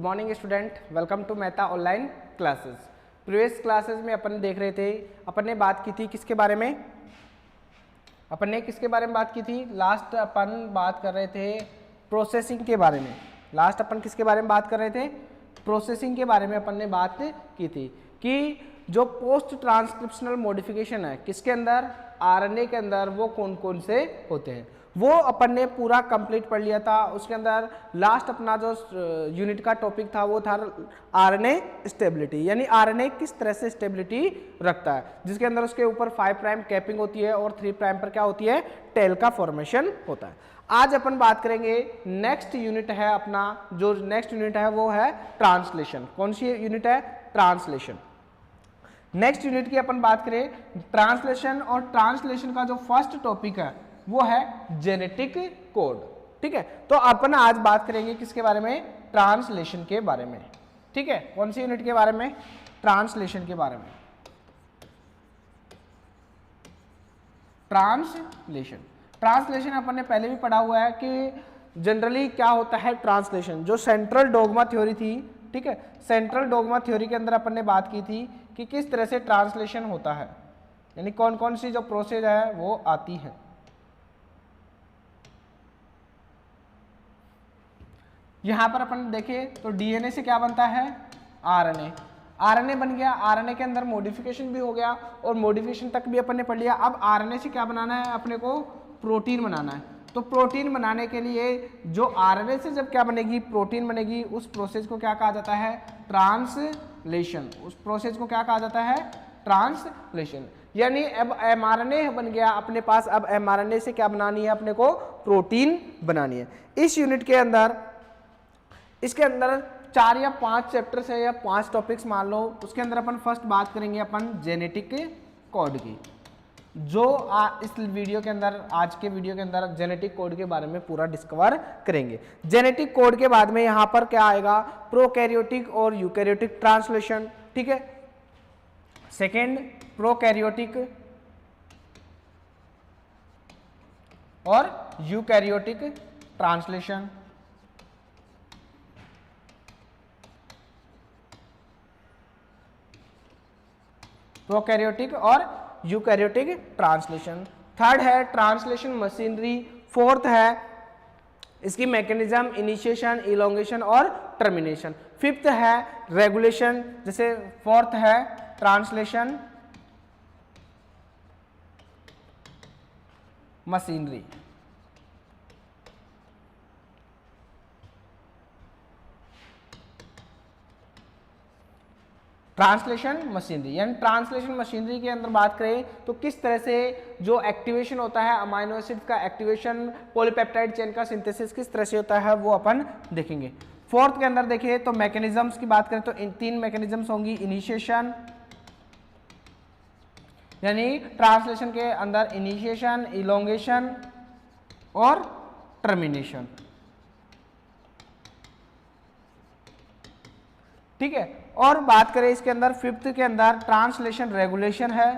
Morning student, welcome to Mehta online classes. Previous classes में अपन देख रहे थे, अपन ने बात की थी किसके बारे में, अपन ने किसके बारे में बात की थी। लास्ट अपन बात कर रहे थे प्रोसेसिंग के बारे में। लास्ट अपन किसके बारे में बात कर रहे थे, प्रोसेसिंग के बारे में अपन ने बात की थी कि जो पोस्ट ट्रांसक्रिप्शनल मॉडिफिकेशन है किसके अंदर, आरएनए के अंदर, वो कौन कौन से होते हैं वो अपन ने पूरा कंप्लीट पढ़ लिया था। उसके अंदर लास्ट अपना जो यूनिट का टॉपिक था वो था आरएनए स्टेबिलिटी, यानी आरएनए किस तरह से स्टेबिलिटी रखता है, जिसके अंदर उसके ऊपर 5 प्राइम कैपिंग होती है और 3 प्राइम पर क्या होती है, टेल का फॉर्मेशन होता है। आज अपन बात करेंगे नेक्स्ट यूनिट है अपना, जो नेक्स्ट यूनिट है वो है ट्रांसलेशन। कौन सी यूनिट है, ट्रांसलेशन। नेक्स्ट यूनिट की अपन बात करें ट्रांसलेशन, और ट्रांसलेशन का जो फर्स्ट टॉपिक है वो है जेनेटिक कोड। ठीक है, तो अपन आज बात करेंगे किसके बारे में, ट्रांसलेशन के बारे में। ठीक है, कौन सी यूनिट के बारे में, ट्रांसलेशन के बारे में। ट्रांसलेशन, ट्रांसलेशन अपन ने पहले भी पढ़ा हुआ है कि जनरली क्या होता है ट्रांसलेशन। जो सेंट्रल डोगमा थ्योरी थी, ठीक है, सेंट्रल डोगमा थ्योरी के अंदर अपन ने बात की थी कि किस तरह से ट्रांसलेशन होता है, यानी कौन कौन सी जो प्रोसेस है वो आती है। यहां पर अपन देखें तो डीएनए से क्या बनता है, आरएनए। आरएनए बन गया, आरएनए के अंदर मॉडिफिकेशन भी हो गया और मॉडिफिकेशन तक भी अपन ने पढ़ लिया। अब आरएनए से क्या बनाना है, अपने को प्रोटीन बनाना है। तो प्रोटीन बनाने के लिए जो आरएनए से जब क्या बनेगी, प्रोटीन बनेगी, उस प्रोसेस को क्या कहा जाता है, ट्रांसलेशन। उस प्रोसेस को क्या कहा जाता है, ट्रांसलेशन। यानी अब एमआरएनए बन गया अपने पास, अब एमआरएनए से क्या बनानी है, अपने को प्रोटीन बनानी है। इस यूनिट के अंदर, इसके अंदर 4 या 5 चैप्टर्स है या 5 टॉपिक्स मान लो। उसके अंदर अपन फर्स्ट बात करेंगे अपन जेनेटिक कोड की, जो इस वीडियो के अंदर, आज के वीडियो के अंदर जेनेटिक कोड के बारे में पूरा डिस्कवर करेंगे। जेनेटिक कोड के बाद में यहाँ पर क्या आएगा, प्रोकैरियोटिक और यूकैरियोटिक ट्रांसलेशन। ठीक है, सेकेंड प्रोकैरियोटिक और यूकैरियोटिक ट्रांसलेशन। प्रोकैरियोटिक और यूकैरियोटिक ट्रांसलेशन। थर्ड है ट्रांसलेशन मशीनरी। फोर्थ है इसकी मैकेनिज्म, इनिशिएशन, इलोंगेशन और टर्मिनेशन। फिफ्थ है रेगुलेशन, जैसे फोर्थ है ट्रांसलेशन मशीनरी। ट्रांसलेशन मशीनरी, यानी ट्रांसलेशन मशीनरी के अंदर बात करें तो किस तरह से जो एक्टिवेशन होता है, अमाइनो एसिड का एक्टिवेशन, पॉलीपेप्टाइड चेन का सिंथेसिस किस तरह से होता है वो अपन देखेंगे। फोर्थ के अंदर देखिए तो मैकेनिज्म्स की बात करें तो इन 3 मैकेनिज्म्स होंगी, इनिशिएशन, यानी ट्रांसलेशन के अंदर इनिशिएशन, इलोंगेशन और टर्मिनेशन। ठीक है, और बात करें इसके अंदर फिफ्थ के अंदर ट्रांसलेशन रेगुलेशन है।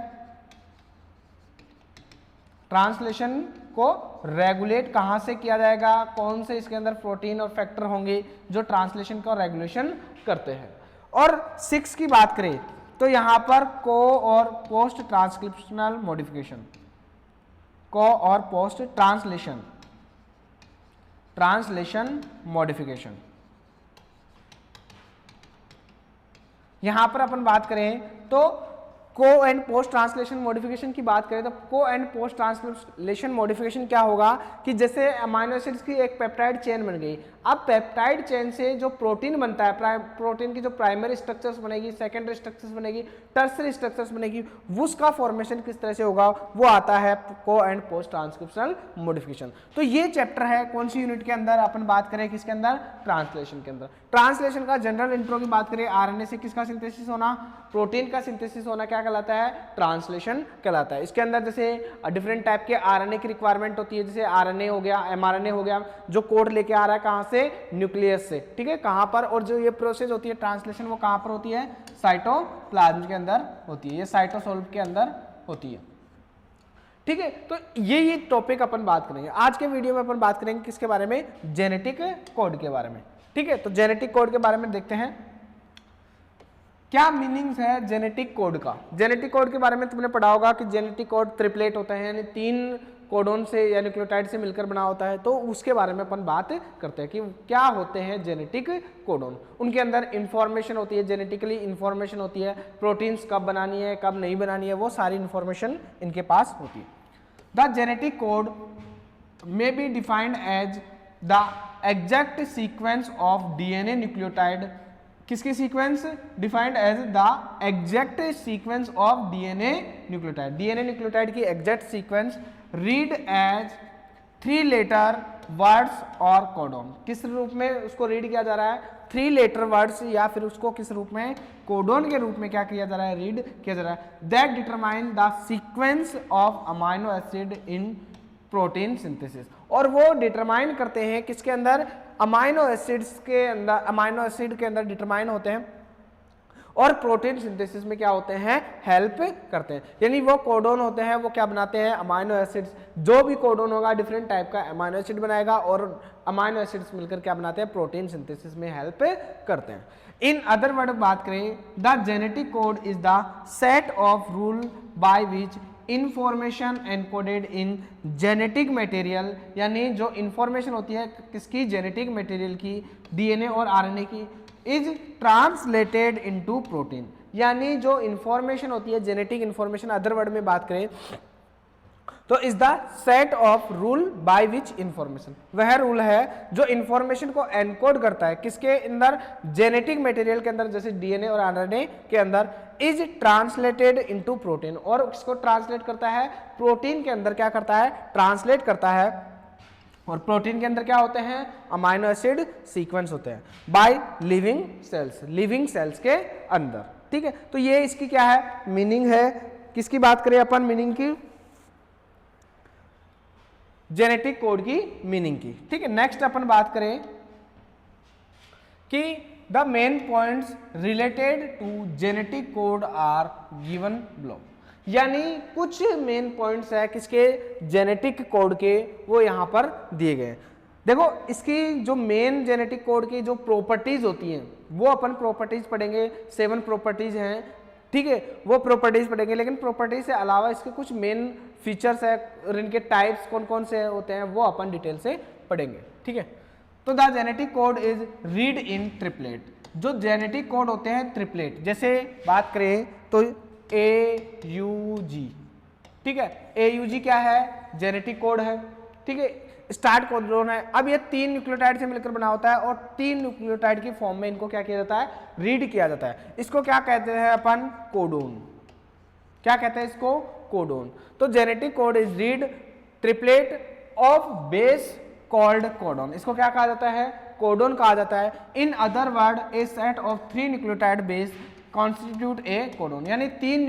ट्रांसलेशन को रेगुलेट कहां से किया जाएगा, कौन से इसके अंदर प्रोटीन और फैक्टर होंगे जो ट्रांसलेशन को रेगुलेशन करते हैं। और 6 की बात करें तो यहां पर को और पोस्ट ट्रांसक्रिप्शनल मॉडिफिकेशन, को और पोस्ट ट्रांसलेशन मॉडिफिकेशन। यहां पर अपन बात करें तो को एंड पोस्ट ट्रांसलेशन मॉडिफिकेशन की बात करें तो को एंड पोस्ट ट्रांसलेशन मॉडिफिकेशन क्या होगा कि जैसे अमाइनो एसिड्स की एक पेप्टाइड चेन बन गई, अब पेप्टाइड चेन से जो प्रोटीन बनता है, प्रोटीन की जो प्राइमरी स्ट्रक्चर्स बनेगी, सेकेंडरी स्ट्रक्चर्स बनेगी, टर्सरी स्ट्रक्चर्स बनेगी, उसका फॉर्मेशन किस तरह से होगा वो आता है को एंड पोस्ट ट्रांसक्रिप्शनल मॉडिफिकेशन। तो ये चैप्टर है कौन सी यूनिट के अंदर, अपन बात करें किसके अंदर, ट्रांसलेशन के अंदर। ट्रांसलेशन का जनरल इंट्रो की बात करें, आरएनए से किसका सिंथेसिस होना, प्रोटीन का सिंथेसिस होना क्या कहलाता है, ट्रांसलेशन कहलाता है। इसके अंदर जैसे डिफरेंट टाइप के आरएनए की रिक्वायरमेंट होती है, जैसे आरएनए हो गया, एमआरएनए हो गया, जो कोड लेके आ रहा है कहां से, न्यूक्लियस से। ठीक है, कहां पर, और जो ये प्रोसेस होती है ट्रांसलेशन वो कहां पर होती है, साइटोप्लाज्म के अंदर होती है, ये साइटोसोल के अंदर होती है। ठीक है, तो ये टॉपिक अपन बात करेंगे आज के वीडियो में। अपन बात करेंगे किसके बारे में, जेनेटिक कोड के बारे में। ठीक है, तो जेनेटिक कोड के बारे में देखते हैं क्या मीनिंग्स है जेनेटिक कोड का। जेनेटिक कोड के बारे में तुमने पढ़ा होगा कि जेनेटिक कोड ट्रिपलेट होता है, यानी 3 कोडोन से या न्यूक्लियोटाइड से मिलकर बना होता है। तो उसके बारे में अपन बात करते हैं कि क्या होते हैं जेनेटिक कोडोन। उनके अंदर इंफॉर्मेशन होती है, जेनेटिकली इंफॉर्मेशन होती है, प्रोटीन्स कब बनानी है कब नहीं बनानी है, वो सारी इंफॉर्मेशन इनके पास होती है। The genetic code may be defined as the exact sequence of DNA nucleotide। किसकी sequence? Defined as the exact sequence of DNA nucleotide. DNA nucleotide की exact sequence read as 3 letter words और codon. किस रूप में उसको read किया जा रहा है? 3 लेटर वर्ड्स, या फिर उसको किस रूप में? कोडोन के रूप में क्या किया जा रहा है? रीड किया जा रहा है। That determine the sequence of amino acid in protein synthesis. और वो डिटरमाइन करते हैं किसके अंदर? अमाइनो एसिड्स के अंदर, अमाइनो एसिड के अंदर डिटरमाइन होते हैं और प्रोटीन सिंथेसिस में क्या होते हैं? हेल्प करते हैं। यानी वो कोडोन होते हैं, वो क्या बनाते हैं? Amino acids. जो भी कोडोन होगा डिफरेंट टाइप का अमाइनो एसिड बनाएगा और अमाइनो एसिड्स मिलकर क्या बनाते हैं? प्रोटीन सिंथेसिस में हेल्प करते हैं। इन अदर वर्ड बात करें, the genetic code is the set of rule by which information encoded in genetic material. यानी जो इंफॉर्मेशन होती है किसकी? जेनेटिक मटेरियल की, DNA और RNA की, इज ट्रांसलेटेड इनटू प्रोटीन। यानी जो इंफॉर्मेशन होती है जेनेटिक इंफॉर्मेशन, अदर वर्ड में बात करें तो is the set of rule by which information, वह रूल है जो इंफॉर्मेशन को एनकोड करता है किसके अंदर? जेनेटिक मटेरियल के अंदर, जैसे DNA और RNA के अंदर, इज ट्रांसलेटेड इनटू प्रोटीन। और किसको ट्रांसलेट करता है? प्रोटीन के अंदर क्या करता है? ट्रांसलेट करता है। और प्रोटीन के अंदर क्या होते हैं? अमाइनो एसिड सीक्वेंस होते हैं by living cells, living cells के अंदर। ठीक है, तो ये इसकी क्या है? मीनिंग है। किसकी बात करें अपन? मीनिंग की, जेनेटिक कोड की मीनिंग की। ठीक है, नेक्स्ट अपन बात करें कि the main points related to genetic code are given below. यानी कुछ मेन पॉइंट्स है किसके? जेनेटिक कोड के, वो यहां पर दिए गए। देखो, इसकी जो मेन जेनेटिक कोड की जो प्रॉपर्टीज होती हैं वो अपन प्रॉपर्टीज पढ़ेंगे। 7 प्रॉपर्टीज हैं, ठीक है, वो प्रॉपर्टीज पढ़ेंगे। लेकिन प्रॉपर्टीज से अलावा इसके कुछ मेन फीचर्स है और इनके टाइप्स कौन कौन से होते हैं वो अपन डिटेल से पढ़ेंगे। ठीक है, तो the genetic code is read in triplet. जो जेनेटिक कोड होते हैं ट्रिपलेट, जैसे बात करें तो AUG। ठीक है, AUG क्या है? जेनेटिक कोड है। ठीक है, स्टार्ट कोडोन है। अब ये 3 न्यूक्लियोटाइड से मिलकर बना होता है और 3 न्यूक्लियोटाइड की फॉर्म में इनको क्या किया जाता है? रीड किया जाता है। इसको क्या कहते हैं अपन? कोडोन। क्या कहते हैं इसको? कोडोन। तो genetic code is read triplet of base called codon. इसको क्या कहा जाता है? कोडोन कहा जाता है। इन other word, A set of 3 nucleotide base constitute A codon. यानी 3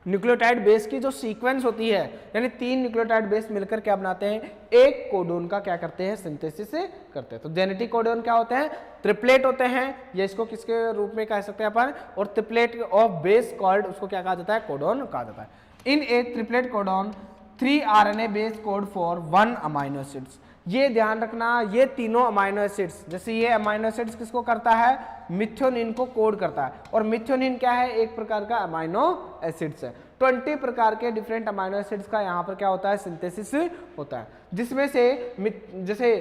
न्यूक्लियोटाइड बेस की जो सीक्वेंस होती है, यानी 3 न्यूक्लियोटाइड बेस मिलकर क्या बनाते हैं? एक कोडोन का क्या करते हैं? सिंथेसिस करते हैं। तो जेनेटिक कोडोन क्या होते हैं? ट्रिपलेट होते हैं, या इसको किसके रूप में कह सकते हैं अपन? और ट्रिपलेट ऑफ बेस कॉल्ड, उसको क्या कहा जाता है? कोडोन कहा जाता है। In a triplet codon 3 RNA base code for 1 amino acids. ये ध्यान रखना, ये तीनों अमाइनो एसिड्स, जैसे ये अमाइनो एसिड्स किसको करता है? मिथ्योनिन को कोड करता है। और मिथ्योनिन क्या है? एक प्रकार का अमाइनो एसिड्स है। 20 प्रकार के डिफरेंट अमाइनो एसिड्स का यहाँ पर क्या होता है? सिंथेसिस होता है, जिसमें से जैसे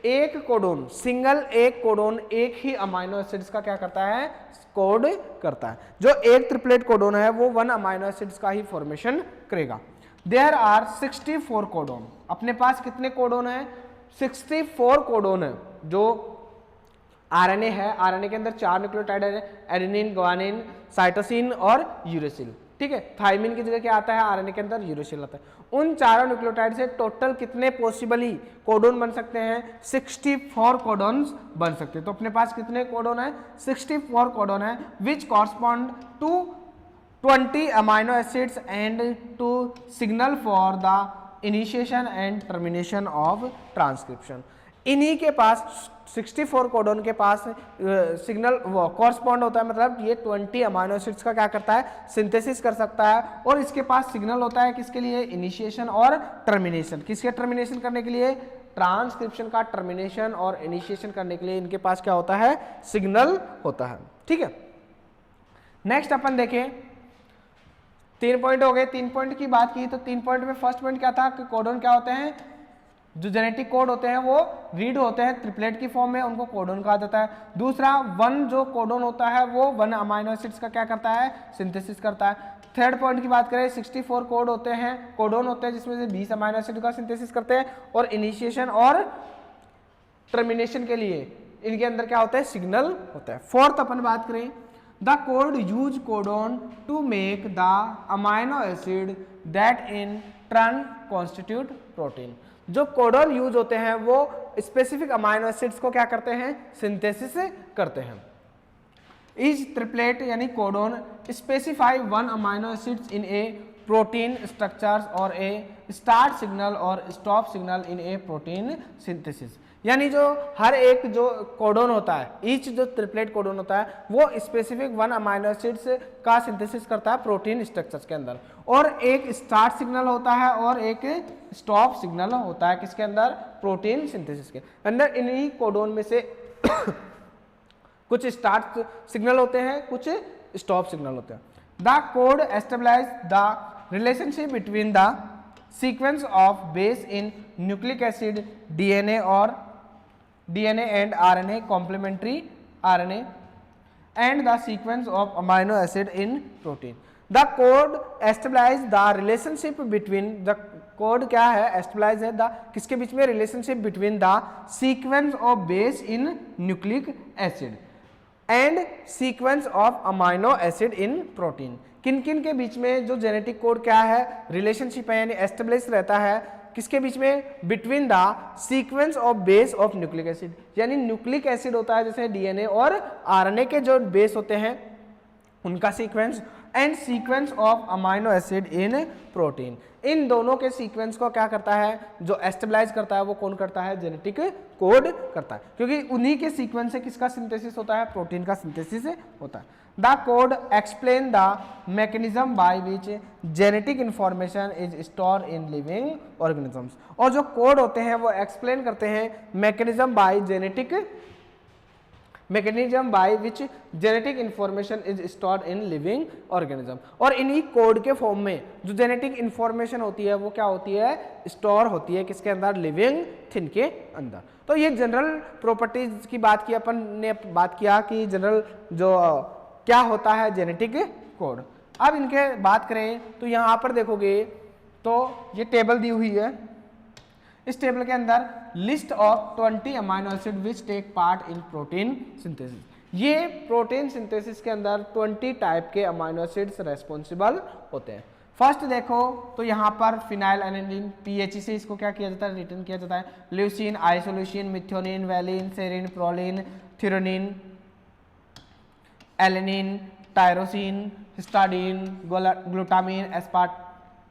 एक कोडोन, सिंगल एक कोडोन एक ही अमाइनो एसिड्स का क्या करता है? कोड करता है। जो एक ट्रिपलेट कोडोन है वो 1 अमाइनो एसिड्स का ही फॉर्मेशन करेगा। There are 64 codon. अपने पास कितने कोडोन है? 64 कोडोन है। जो RNA है, RNA के अंदर 4 न्यूक्लियोटाइड है, एडेनिन, ग्वानिन, साइटोसिन और यूरेसिल। ठीक है, थाइमिन की जगह क्या आता है? RNA के अंदर यूरेसिल आता है। उन चारों न्यूक्लियोटाइड से टोटल कितने पॉसिबली कोडोन बन सकते हैं? 64 कोडोन्स बन सकते हैं। तो अपने पास कितने कोडोन है? 64 कोडोन है, which correspond to 20 amino acids and two signal for the initiation and termination of transcription. इन्हीं के पास 64 कोडोन के पास सिग्नल कॉरस्पॉन्ड होता है, मतलब ये 20 अमाइनो एसिड्स का क्या करता है? सिंथेसिस कर सकता है। और इसके पास सिग्नल होता है किसके लिए? इनिशिएशन और टर्मिनेशन। किसके टर्मिनेशन करने के लिए? ट्रांसक्रिप्शन का टर्मिनेशन और इनिशिएशन करने के लिए इनके पास क्या होता है, सिग्नल होता है। ठीक है, नेक्स्ट अपन देखें, 3 पॉइंट हो गए। 3 पॉइंट की बात की तो 3 पॉइंट में फर्स्ट पॉइंट क्या था कि कोडोन क्या होते हैं, जो जेनेटिक कोड होते हैं वो रीड होते हैं ट्रिपलेट की फॉर्म में, उनको कोडोन कहा जाता है। दूसरा, 1 जो कोडोन होता है वो 1 अमाइनो एसिड्स का क्या करता है, सिंथेसिस करता है। थर्ड पॉइंट की बात करें, 64 कोड होते हैं, कोडोन होते हैं जिसमें से 20 अमाइनो एसिड का सिंथेसिस करते हैं, और इनिशिएशन और टर्मिनेशन के लिए इनके अंदर क्या होता है, सिग्नल होता है। फोर्थ अपन बात करें, the code use codon to make the amino acid that in turn constitute protein. जो कोडोन यूज होते हैं वो स्पेसिफिक अमाइनो एसिड्स को क्या करते हैं, सिंथेसिस करते हैं। इज ट्रिपलेट यानी कोडोन स्पेसिफाई 1 अमाइनो एसिड्स इन ए प्रोटीन स्ट्रक्चर्स और ए स्टार्ट सिग्नल और स्टॉप सिग्नल इन ए प्रोटीन सिंथेसिस। यानी जो हर एक जो कोडोन होता है, ईच जो ट्रिपलेट कोडोन होता है वो स्पेसिफिक 1 अमाइनो एसिड्स का सिंथेसिस करता है प्रोटीन स्ट्रक्चर्स के अंदर, और एक स्टार्ट सिग्नल होता है और एक स्टॉप सिग्नल होता है किसके अंदर, प्रोटीन सिंथेसिस के अंदर। इन्हीं कोडोन में से कुछ स्टार्ट सिग्नल होते हैं, कुछ स्टॉप सिग्नल होते हैं। The code establish the relationship between the sequence of base in nucleic acid DNA and RNA complementary RNA and the sequence of amino acid in protein. The code establish the relationship between the code क्या है, establish है the किसके बीच में, relationship between the sequence of base in nucleic acid and sequence of amino acid in protein. किन किन के बीच में जो जेनेटिक कोड क्या है, रिलेशनशिप है यानी एस्टेब्लिश रहता है किसके बीच में, between the sequence of base of nucleic acid. यानी न्यूक्लिक एसिड होता है जैसे DNA और RNA के जो बेस होते हैं उनका sequence, and sequence of amino acid in protein. इन दोनों के सीक्वेंस को क्या करता है, जो एस्टेब्लाइज करता है वो कौन करता है, जेनेटिक कोड करता है, क्योंकि उन्हीं के सीक्वेंस से किसका सिंथेसिस होता है, प्रोटीन का सिंथेसिस होता है। The code explain the mechanism by which genetic information is store in living organisms. और जो कोड होते हैं वो एक्सप्लेन करते हैं mechanism bye genetic mechanism by which genetic information is stored in living organism। और इन्हीं कोड के फॉर्म में जो जेनेटिक इंफॉर्मेशन होती है वो क्या होती है, स्टोर होती है किसके अंदर, लिविंग थिंग के अंदर। तो ये जनरल प्रॉपर्टीज की बात की, अपन ने बात किया कि जनरल जो क्या होता है जेनेटिक कोड। अब इनके बात करें तो यहाँ पर देखोगे तो ये टेबल दी हुई है, इस टेबल के अंदर list of 20 amino acid which take part in protein synthesis. ये प्रोटीन सिंथेसिस के अंदर 20 टाइप के अमाइनो एसिड्स रेस्पॉन्सिबल होते हैं। फर्स्ट देखो तो यहाँ पर फिनाइल एनिलीन, PHE से इसको क्या किया जाता है, रिटर्न किया जाता है। Leucine, isoleucine, methionine, valine, serine, proline, threonine, alanine, tyrosine, histidine, glutamine,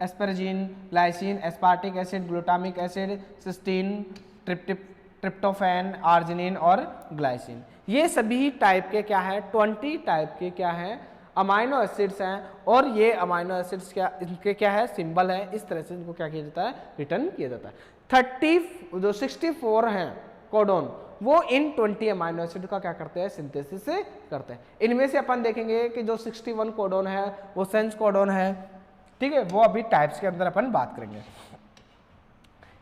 asparagine, lysine, aspartic acid, glutamic acid, cysteine, tryptophan, arginine और ग्लाइसिन। ये सभी टाइप के क्या है, 20 टाइप के क्या है अमाइनो एसिड्स हैं, और ये अमाइनो एसिड्स क्या, इनके क्या है, सिंबल है। इस तरह से इनको क्या किया जाता है, रिटर्न किया जाता है। 64 हैं कोडोन, वो इन 20 अमाइनो एसिड का क्या करते हैं, सिंथेसिस करते हैं। इनमें से अपन देखेंगे कि जो 61 कोडोन है वो सेंस कोडोन है, ठीक है, वो अभी टाइप्स के अंदर अपन बात करेंगे।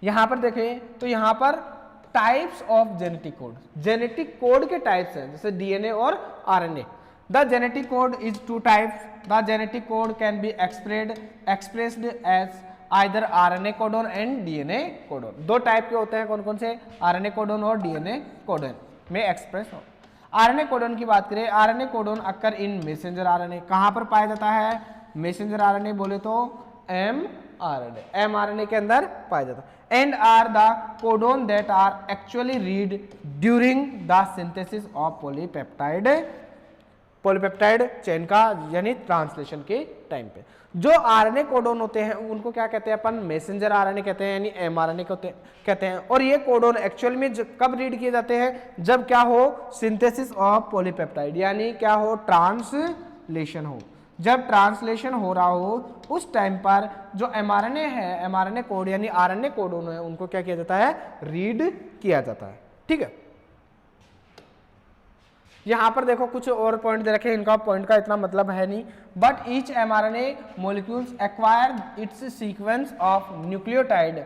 यहां पर देखें तो यहां पर types of genetic code, genetic code के टाइप्स हैं, जैसे DNA और RNA। The genetic code is 2 types. The genetic code can be expressed as either RNA codon and DNA codon. 2 type के होते हैं, कौन कौन से, RNA कोडोन और DNA कोडोन में एक्सप्रेस हो। RNA कोडोन की बात करें, RNA codon occur in messenger RNA। कहां पर पाया जाता है, मैसेंजर RNA बोले तो mRNA के अंदर पाया जाता है। And are the codon that are actually read during the synthesis of polypeptide chain का, यानी ट्रांसलेशन के टाइम पे। जो RNA कोडोन होते हैं उनको क्या कहते हैं अपन, मैसेंजर RNA कहते हैं, यानी mRNA कहते हैं। और ये कोडोन एक्चुअल में कब रीड किए जाते हैं, जब क्या हो, सिंथेसिस ऑफ पॉलीपेप्टाइड, यानी क्या हो, ट्रांसलेशन हो। जब ट्रांसलेशन हो रहा हो उस टाइम पर जो एमआरएनए है, एमआरएनए कोड यानी आरएनए कोडोन है, उनको क्या किया जाता है, रीड किया जाता है। ठीक है, यहां पर देखो कुछ और पॉइंट दे रखे हैं, इनका पॉइंट का इतना मतलब है नहीं, but each mRNA molecules acquire its sequence of nucleotide.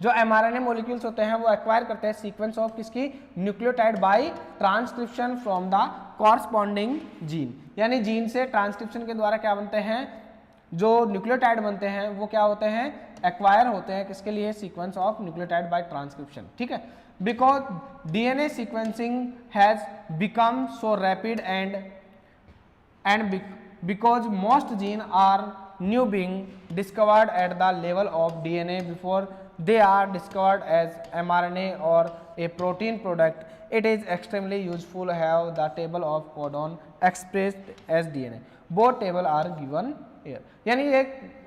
जो एमआरएनए मॉलिक्यूल्स होते हैं वो एक्वायर करते हैं सीक्वेंस ऑफ किसकी, nucleotide by transcription from the corresponding gene, यानी जीन से ट्रांसक्रिप्शन के द्वारा क्या बनते हैं, जो न्यूक्लियोटाइड बनते हैं वो क्या होते हैं, एक्वायर होते हैं किसके लिए, sequence of nucleotide by transcription. ठीक है, because DNA sequencing has become so rapid and because most genes are new being discovered at the level of DNA before they are discovered as mRNA or a protein product, it is extremely useful to have the table of codon expressed as DNA. Both table are given here. यानी ये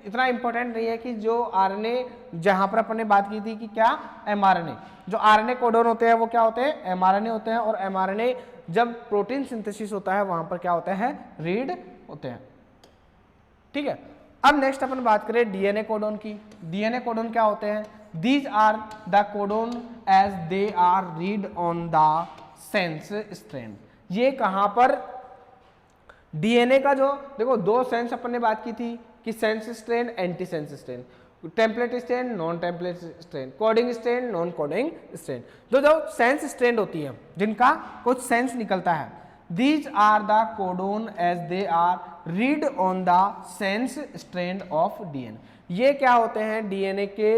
इतना important नहीं है कि जो RNA, जहां पर अपन ने बात की थी कि क्या एमआरएनए, जो आरएनए कोडोन होते हैं वो क्या होते हैं, एमआरएनए होते हैं, और एमआरएनए जब प्रोटीन सिंथेसिस होता है वहां पर क्या होते हैं, रीड होते हैं। ठीक है, अब नेक्स्ट अपन बात करें डीएनए कोडोन की। डीएनए कोडोन क्या होते हैं, these are the codon as they are read on the sense strand. ये कहां पर डीएनए का जो देखो दो सेंस अपन ने बात की थी कि sense strand, anti sense strand, template strand, non template strand, coding strand, non coding strand. जो सेंस स्ट्रैंड होती है जिनका कुछ सेंस निकलता है, these are the codon as they are read on the sense strand of DNA। ये क्या होते हैं, डीएनए के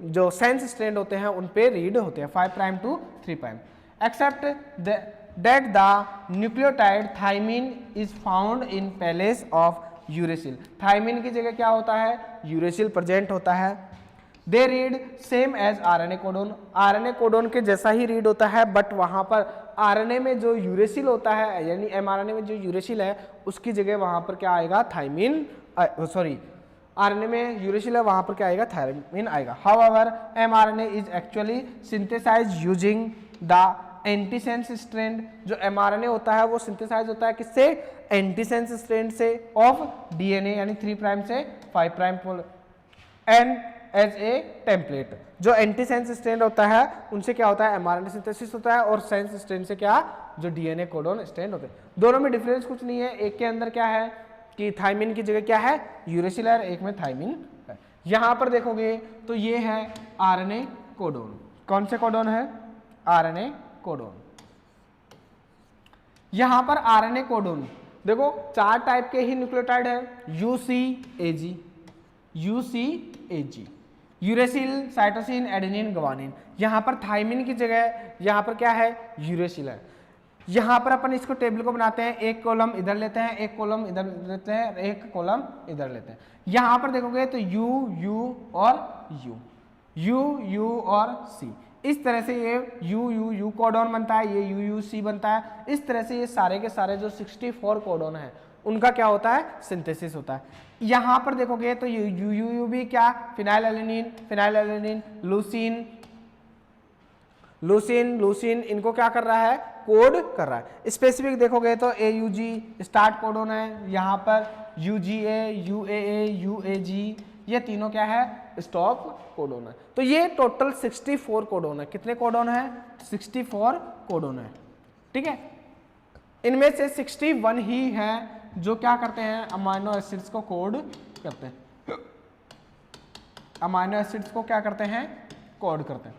जो सेंस स्ट्रैंड होते हैं उन पे रीड होते हैं 5 prime to 3 prime, except that the nucleotide thymine is found in place of uracil। Thymine की जगह क्या होता है, यूरेसिल प्रेजेंट होता है। They read same as RNA codon, RNA codon के जैसा ही रीड होता है, बट वहां पर आरएनए में जो यूरेसिल होता है, यानी एमआरएनए में जो यूरेसिल है उसकी जगह वहां पर क्या आएगा, थाइमिन, सॉरी आरएनए में यूरेसिल है वहां पर क्या आएगा, थाइमिन आएगा। However mRNA is actually synthesize using the antisense strand. जो एमआरएनए होता है वो सिंथेसाइज होता है किससे, एंटीसेंस स्ट्रैंड से ऑफ डीएनए, यानी 3 प्राइम से 5 prime end as a template. जो एंटीसेंस स्ट्रैंड होता है उनसे क्या होता है, एमआरएनए सिंथेसिस होता है, और सेंस स्ट्रैंड से क्या, जो डीएनए कोडोन स्ट्रैंड होते हैं। दोनों में डिफरेंस कुछ नहीं है, एक के अंदर क्या है कि थाइमिन की जगह क्या है, यूरेसिल है, एक में थाइमिन है। यहां पर देखोगे तो ये है आरएनए कोडोन। कौन से कोडोन है, आरएनए कोडोन। यहां पर आरएनए कोडोन देखो 4 टाइप के ही न्यूक्लियोटाइड है, यूसीएजी, यूसीएजी, यूरेसिल, साइटोसिन, एडेनिन, ग्वानिन। यहां पर थाइमिन की जगह यहां पर क्या है, यूरेसिल है। यहां पर अपन इसको टेबल को बनाते हैं, एक कॉलम इधर लेते हैं, एक कॉलम इधर लेते हैं, एक कॉलम इधर लेते हैं। यहां पर देखोगे तो यू, यू और यू, यू, यू और सी, इस तरह से ये यू यू यू कोडोन बनता है, ये यू यू सी बनता है। इस तरह से ये सारे के सारे जो 64 कोडोन है उनका क्या होता है, सिंथेसिस होता है। यहां पर देखोगे तो यू यू यू यू भी क्या, phenylalanine, phenylalanine, leucine, leucine, leucine, इनको क्या कर रहा है, कोड कर रहा है। स्पेसिफिक देखोगे तो AUG स्टार्ट कोडोन है, यहाँ पर UGA, UAA, UAG, ये तीनों क्या है, स्टॉप कोडोन है। तो ये टोटल 64 कोडोन है। कितने कोडोन है, 64 कोडोन है। ठीक है, इनमें से 61 ही है जो क्या करते हैं, अमाइनो एसिड्स को कोड करते हैं। अमाइनो एसिड्स को क्या करते हैं, कोड करते हैं।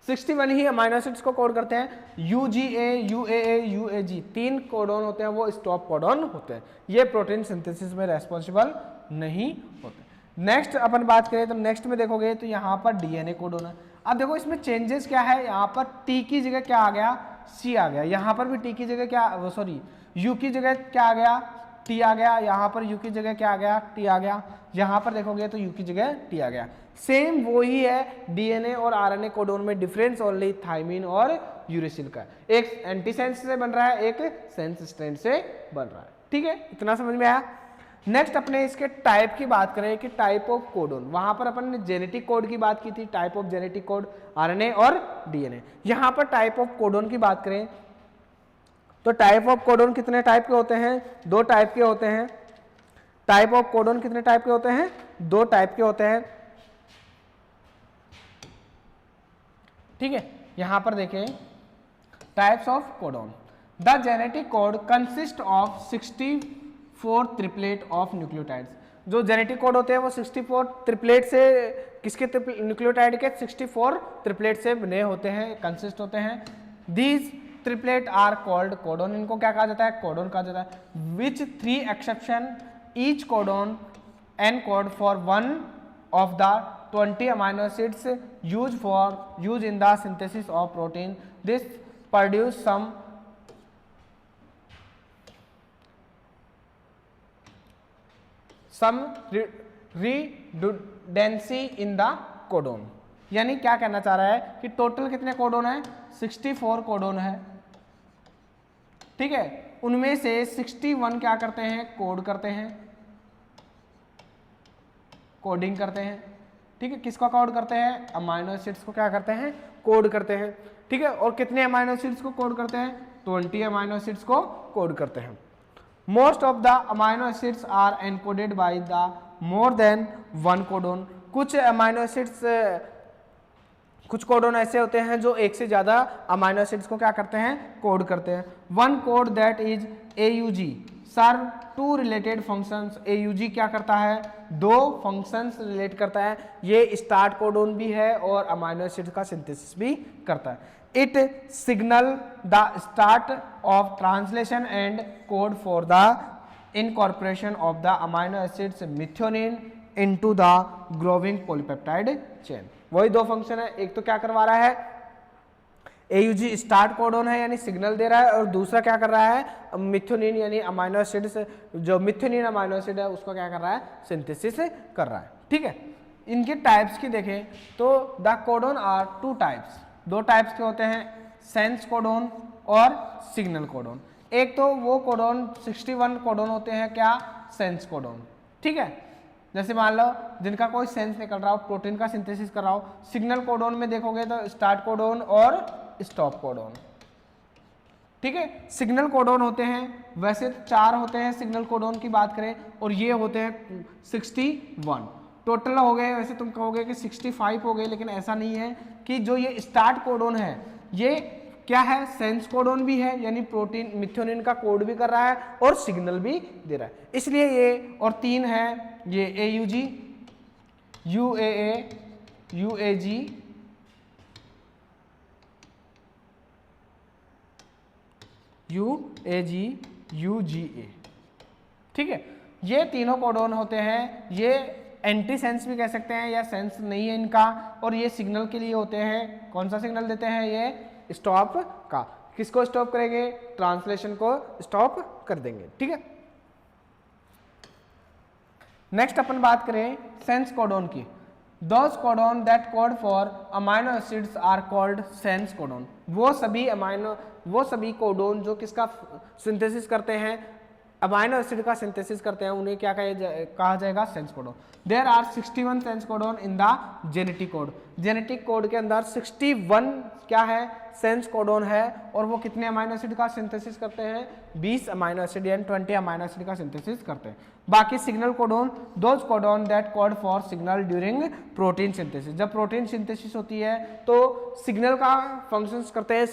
61 ही अमाइनो एसिड्स को कोड करते हैं। UGA, UAA, UAG 3 कोडोन होते हैं, वो स्टॉप कोडोन होते हैं। ये प्रोटीन सिंथेसिस में रेस्पॉन्सिबल नहीं होते। नेक्स्ट अपन बात करें तो नेक्स्ट में देखोगे तो यहाँ पर डीएनए कोडोन है। अब देखो इसमें चेंजेस क्या है, यहाँ पर टी की जगह क्या आ गया, सी आ गया। यहाँ पर भी टी की जगह क्या, वो सॉरी यू की जगह क्या आ गया, टी आ गया। यहाँ पर यू की जगह क्या आ गया, टी आ गया। यहाँ पर देखोगे तो यू की जगह टी आ गया। सेम वही है डीएनए और आरएनए कोडोन में, डिफरेंस ओनली थाइमिन और यूरेसिल का। एक एंटीसेंस से बन रहा है, एक सेंस स्ट्रैंड से बन रहा है। ठीक है, इतना समझ में आया। नेक्स्ट अपने इसके टाइप की बात करें कि टाइप ऑफ कोडोन, वहां पर अपन ने जेनेटिक कोड की बात की थी, type of genetic code RNA और डीएनए। यहां पर टाइप ऑफ कोडोन की बात करें तो टाइप ऑफ कोडोन कितने टाइप के होते हैं? 2 टाइप के होते हैं। टाइप ऑफ कोडोन कितने टाइप के होते हैं? 2 टाइप के होते हैं। ठीक है, यहां पर देखें types of codon. The genetic code consist of 64 triplet of nucleotides. जो जेनेटिक कोड होते हैं वो 64 ट्रिपलेट से, किसके न्यूक्लियोटाइड के? 64 ट्रिपलेट से बने होते हैं, कंसिस्ट होते हैं। These triplet are called codon. इनको क्या कहा जाता है? कोडोन कहा जाता है। Which 3 exception each codon encode for one of the 20 amino acids used in the synthesis of protein. This produce some redundancy in the codon। यानी क्या कहना चाह रहा है कि टोटल कितने कोडोन है? 64 कोडोन है। ठीक है, उनमें से 61 क्या करते हैं? कोड करते हैं, कोडिंग करते हैं। ठीक है, किसको कोड करते हैं? अमाइनो एसिड्स को क्या करते हैं? कोड करते हैं। ठीक है, और कितने अमाइनो एसिड्स को कोड करते हैं? 20 अमाइनो एसिड्स को कोड करते हैं। Most of the amino acids are encoded by the more than one codon. कुछ अमाइनो एसिड्स, कुछ कोडोन ऐसे होते हैं जो एक से ज्यादा अमाइनो एसिड्स को क्या करते हैं? कोड करते हैं। One code that is AUG serve 2 related functions. AUG क्या करता है? 2 फंक्शंस रिलेट करता है। ये स्टार्ट कोडोन भी है और अमाइनो एसिड का सिंथेसिस भी करता है। It signal the start of translation and code for the incorporation of the amino acids methionine into the growing polypeptide chain. वही 2 फंक्शन है, एक तो क्या करवा रहा है? AUG स्टार्ट कोडोन है यानी सिग्नल दे रहा है, और दूसरा क्या कर रहा है? मिथ्योनिन यानी अमाइनो एसिड, जो मिथ्योनिन अमाइनो एसिड है उसको क्या कर रहा है? सिंथेसिस कर रहा है। ठीक है, इनके टाइप्स की देखें तो the codon are 2 types. 2 types के होते हैं, सेंस कोडोन और सिग्नल कोडोन। एक तो वो कोडोन 61 कोडोन होते हैं, क्या? Sense codon. ठीक है, जैसे मान लो जिनका कोई सेंस निकल रहा हो, प्रोटीन का सिंथेसिस कर रहा हो। सिग्नल कोडोन में देखोगे तो स्टार्ट कोडोन और स्टॉप कोडोन। ठीक है, सिग्नल कोडोन होते हैं, वैसे 4 होते हैं सिग्नल कोडोन की बात करें, और ये होते हैं 61 टोटल हो गए। वैसे तुम कहोगे कि 65 हो गए, लेकिन ऐसा नहीं है। कि जो ये स्टार्ट कोडोन है ये क्या है? सेंस कोडोन भी है, यानी प्रोटीन मिथ्योनिन का कोड भी कर रहा है और सिग्नल भी दे रहा है, इसलिए ये। और 3 है ये AUG, UAA, UAG, UAG, UGA। ठीक है, ये तीनों कोडोन होते हैं। ये एंटी सेंस भी कह सकते हैं, या सेंस नहीं है इनका, और ये सिग्नल के लिए होते हैं। कौन सा सिग्नल देते हैं? ये स्टॉप का। किसको स्टॉप करेंगे? ट्रांसलेशन को स्टॉप कर देंगे। ठीक है, नेक्स्ट अपन बात करें सेंस कोडोन की। Those codon that code for amino acids are called sense codon। वो सभी कोडोन जो किसका सिंथेसिस करते हैं? अमाइनो एसिड का सिंथेसिस करते हैं, उन्हें क्या कहा जाएगा? Sense codon. There are 61 sense codon in the genetic code. Genetic code के अंदर 61 क्या है? सेंस कोडोन है, और वो कितने अमाइनो एसिड का सिंथेसिस करते हैं? 20 अमाइनो एसिड यानी 20 अमाइनो एसिड का सिंथेसिस करते हैं। बाकी signal codon, those codon that code for signal during protein synthesis. जब प्रोटीन सिंथेसिस होती है तो सिग्नल का फंक्शंस करते हैं,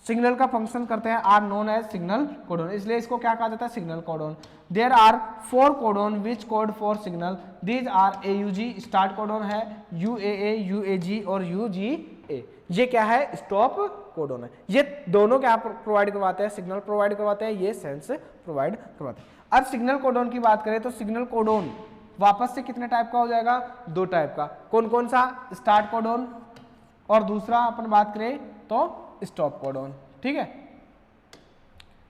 सिग्नल का फंक्शन करते हैं, are known as signal codon, इसलिए इसको क्या कहा जाता है? Signal codon. There are 4 codon which code for signal. These are AUG start codon है, UAA, UAG और UGA। ये क्या है? स्टॉप कोडोन है। ये दोनों क्या प्रोवाइड करवाते हैं? सिग्नल प्रोवाइड करवाते हैं, ये सेंस प्रोवाइड करवाते हैं। अब सिग्नल कोडोन की बात करें तो सिग्नल कोडोन वापस से कितने टाइप का हो जाएगा? 2 टाइप का। कौन कौन सा? स्टार्ट कोडोन, और दूसरा अपन बात करें तो स्टॉप कोडोन। ठीक है,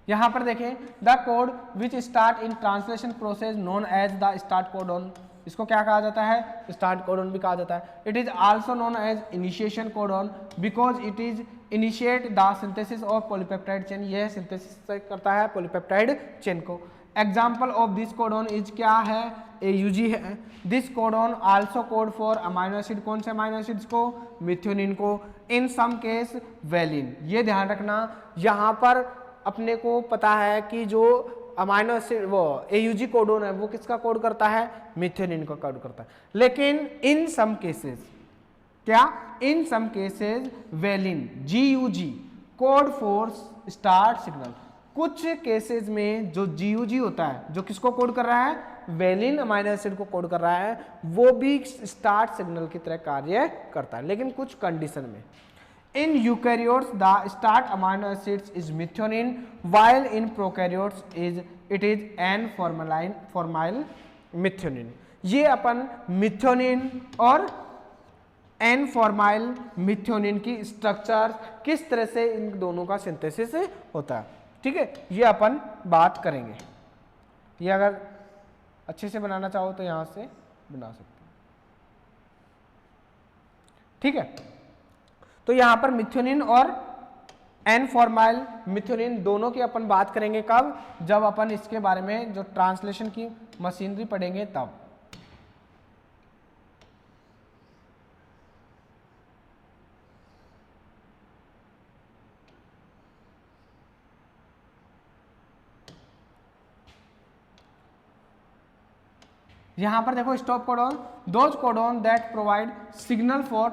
यहां पर देखें the code which start in translation process known as the start codon. इसको क्या कहा जाता है? स्टार्ट कोडोन भी कहा जाता है। It is also known as initiation codon because it is initiate the synthesis of polypeptide chain. यह सिंथेसिस करता है पॉलीपेप्टाइड चेन को। Example of this codon is क्या है? AUG है। This codon also code for amino acid. कौन से amino acids को? मिथ्योनिन को। In some case valine. ये ध्यान रखना, यहाँ पर अपने को पता है कि जो अमाइनो एसिड वो AUG कोडोन है वो किसका कोड करता है, मिथ्योनिन का कोड करता है। लेकिन इन सम केसेस क्या, in some cases valine GUG code for start signal, कुछ केसेस में जो GUG होता है जो किसको कोड कर रहा है, वेलिन अमाइनो एसिड को कोड कर रहा है, वो भी स्टार्ट सिग्नल की तरह कार्य करता है, लेकिन कुछ कंडीशन में। In eukaryotes, the start amino acids is methionine, while in prokaryotes it is N-formyl methionine। ये अपन मिथ्योनिन और N-formyl मिथ्योनिन की स्ट्रक्चर किस तरह से इन दोनों का सिंथेसिस होता है, ठीक है, ये अपन बात करेंगे। ये अगर अच्छे से बनाना चाहो तो यहाँ से बना सकते हो, ठीक है। तो यहाँ पर मिथ्योनिन और N-formyl मिथ्योनिन दोनों की अपन बात करेंगे कब, जब अपन इसके बारे में जो ट्रांसलेशन की मशीनरी पढ़ेंगे तब। यहां पर देखो stop codon, those codon that provide signal for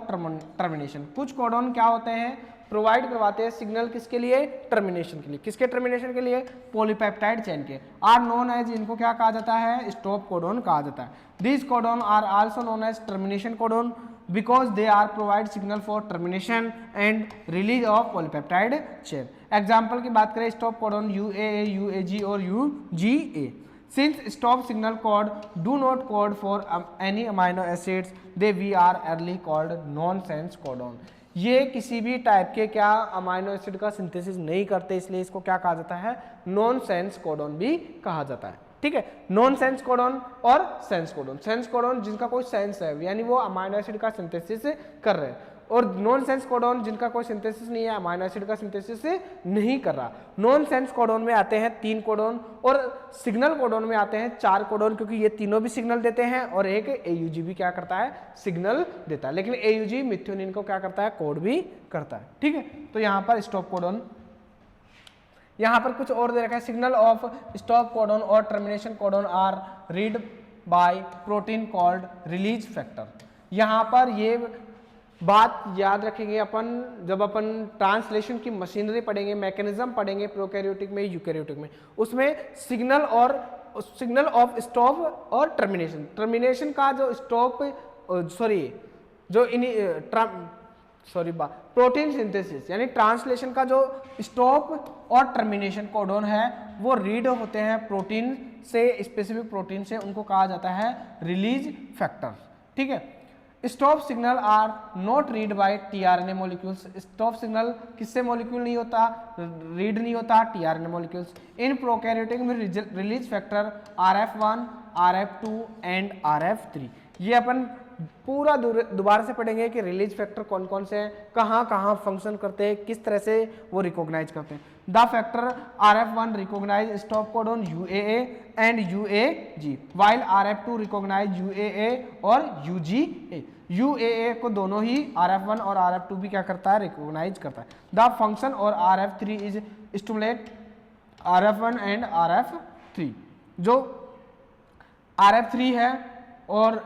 termination. कुछ कोडॉन क्या होते हैं, प्रोवाइड करवाते हैं सिग्नल किसके लिए, टर्मिनेशन के लिए। किसके टर्मिनेशन के लिए, पॉलीपेप्टाइड चेन के। आर नोन एज, इनको क्या कहा जाता है, स्टॉप कोडॉन कहा जाता है। These codon are also known as termination codon because they are provide signal for termination and release of polypeptide chain. Example की बात करें, स्टॉप कोडॉन UAA, UAG और UGA। Since stop signal code do not code for any amino acids, they we are early called nonsense codon। ये किसी भी type के क्या amino acid का सिंथेसिस नहीं करते, इसलिए इसको क्या कहा जाता है, नॉनसेंस कोडॉन भी कहा जाता है, ठीक है। नॉनसेंस कोडॉन और सेंस कोडॉन, सेंस कोडॉन जिनका कोई सेंस है यानी वो अमाइनो एसिड का सिंथेसिस कर रहे हैं, और नॉन सेंस कोडॉन जिनका कोई सिंथेसिस नहीं है, अमाइनो एसिड का सिंथेसिस नहीं कर रहा। नॉन सेंस कोडॉन में आते हैं 3 कोडॉन और सिग्नल कोडॉन में आते हैं 4 कोडॉन, क्योंकि ये तीनों भी सिग्नल देते हैं और एक AUG भी क्या करता है, सिग्नल देता है। लेकिन AUG मिथ्योनिन को क्या करता है, कोड भी करता है, ठीक है। तो यहाँ पर स्टॉप कोडॉन, यहाँ पर कुछ और दे रखा है, सिग्नल ऑफ स्टॉप कोडॉन और termination codon are read by protein called release factor. यहाँ पर ये बात याद रखेंगे अपन जब अपन ट्रांसलेशन की मशीनरी पढ़ेंगे, मैकेनिज्म पढ़ेंगे प्रोकैरियोटिक में, यूकैरियोटिक में, उसमें सिग्नल ऑफ स्टॉप और टर्मिनेशन, टर्मिनेशन का जो स्टॉप प्रोटीन सिंथेसिस यानी ट्रांसलेशन का जो स्टॉप और टर्मिनेशन कोडॉन है वो रीड होते हैं प्रोटीन से, स्पेसिफिक प्रोटीन से, उनको कहा जाता है रिलीज फैक्टर, ठीक है। Stop signal are not read by tRNA molecules. Stop signal किससे मॉलिक्यूल नहीं होता, रीड नहीं होता, tRNA मॉलिक्यूल्स। इन प्रोकैरियोटिक में release factor RF1, RF2 and RF3। ये अपन पूरा दोबारा से पढ़ेंगे कि रिलीज फैक्टर कौन कौन से हैं, कहाँ कहाँ फंक्शन करते हैं, किस तरह से वो रिकॉग्नाइज करते हैं। The factor RF1 recognize stop codon UAA and UAG, while RF2 recognize UAA और UGA। UAA को दोनों ही RF1 और RF2 भी क्या करता है, रिकॉग्नाइज करता है। द फंक्शन और RF3 is stimulate RF1 and RF3। जो RF3 है और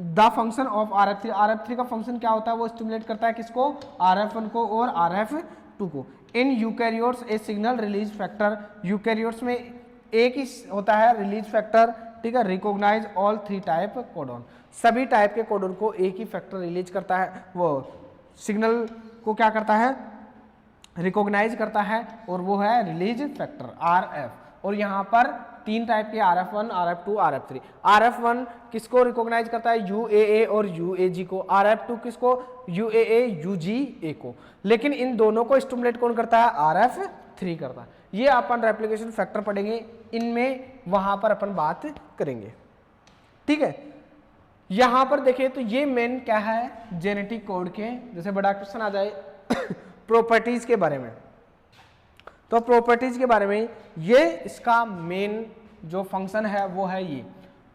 द फंक्शन ऑफ RF3 का फंक्शन क्या होता है, वो स्टिमुलेट करता है किसको, RF1 को और RF2 को। In eukaryotes A signal release factor, eukaryotes में एक ही होता है रिलीज फैक्टर, ठीक है। रिकॉग्नाइज ऑल 3 टाइप कोडॉन, सभी टाइप के कोडॉन को एक ही फैक्टर रिलीज करता है, वो सिग्नल को क्या करता है, रिकॉग्नाइज करता है, और वो है रिलीज फैक्टर RF। और यहाँ पर 3 टाइप के RF1, RF2, RF3। RF1 किसको रिकॉग्नाइज करता है, UAA और UAG को। RF2 किसको, UAA, UGA को। लेकिन इन दोनों को स्टिमुलेट कौन करता है, RF3 करता है। ये अपन रेप्लिकेशन फैक्टर पढ़ेंगे, इनमें वहां पर अपन बात करेंगे, ठीक है। यहां पर देखिए तो ये मेन क्या है, जेनेटिक कोड के, जैसे बड़ा क्वेश्चन आ जाए प्रॉपर्टीज के बारे में, तो प्रॉपर्टीज के बारे में ये इसका मेन जो फंक्शन है वो है ये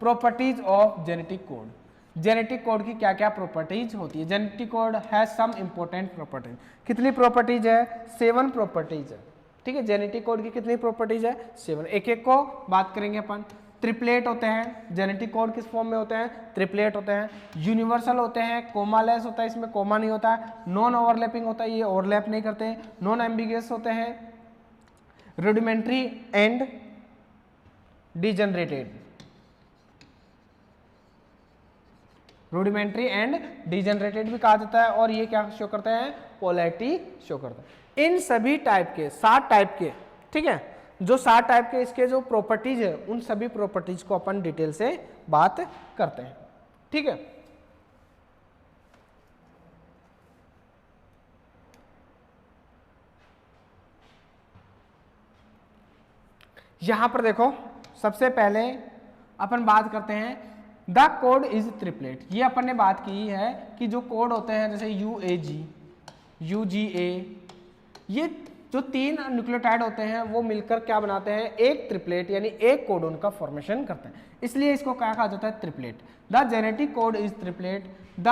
properties of genetic code. Genetic code की क्या क्या प्रॉपर्टीज होती है, जेनेटिक कोड है सम इंपॉर्टेंट प्रॉपर्टीज। कितनी प्रॉपर्टीज है, 7 प्रॉपर्टीज है, ठीक है, जेनेटिक कोड की कितनी प्रॉपर्टीज है 7। एक एक को बात करेंगे अपन। ट्रिपलेट होते हैं, जेनेटिक कोड किस फॉर्म में होते हैं, ट्रिपलेट होते हैं। यूनिवर्सल होते हैं, कोमालेस होता है, इसमें कोमा नहीं होता है। नॉन ओवरलैपिंग होता है, ये ओवरलैप नहीं करते हैं। नॉन एम्बिगियस होते हैं। Rudimentary and degenerated, rudimentary and degenerated भी कहा जाता है। और ये क्या शो करते हैं, पोलैरिटी शो करता है। इन सभी टाइप के 7 टाइप के, ठीक है, जो 7 टाइप के इसके जो प्रॉपर्टीज है उन सभी प्रॉपर्टीज को अपन डिटेल से बात करते हैं, ठीक है। यहां पर देखो, सबसे पहले अपन बात करते हैं द कोड इज ट्रिपलेट। ये अपन ने बात की है कि जो कोड होते हैं जैसे UAG, UGA, ये जो 3 न्यूक्लियोटाइड होते हैं वो मिलकर क्या बनाते हैं, एक ट्रिपलेट यानी एक कोडोन का फॉर्मेशन करते हैं, इसलिए इसको क्या कहा जाता है, triplet. The genetic code is triplet. The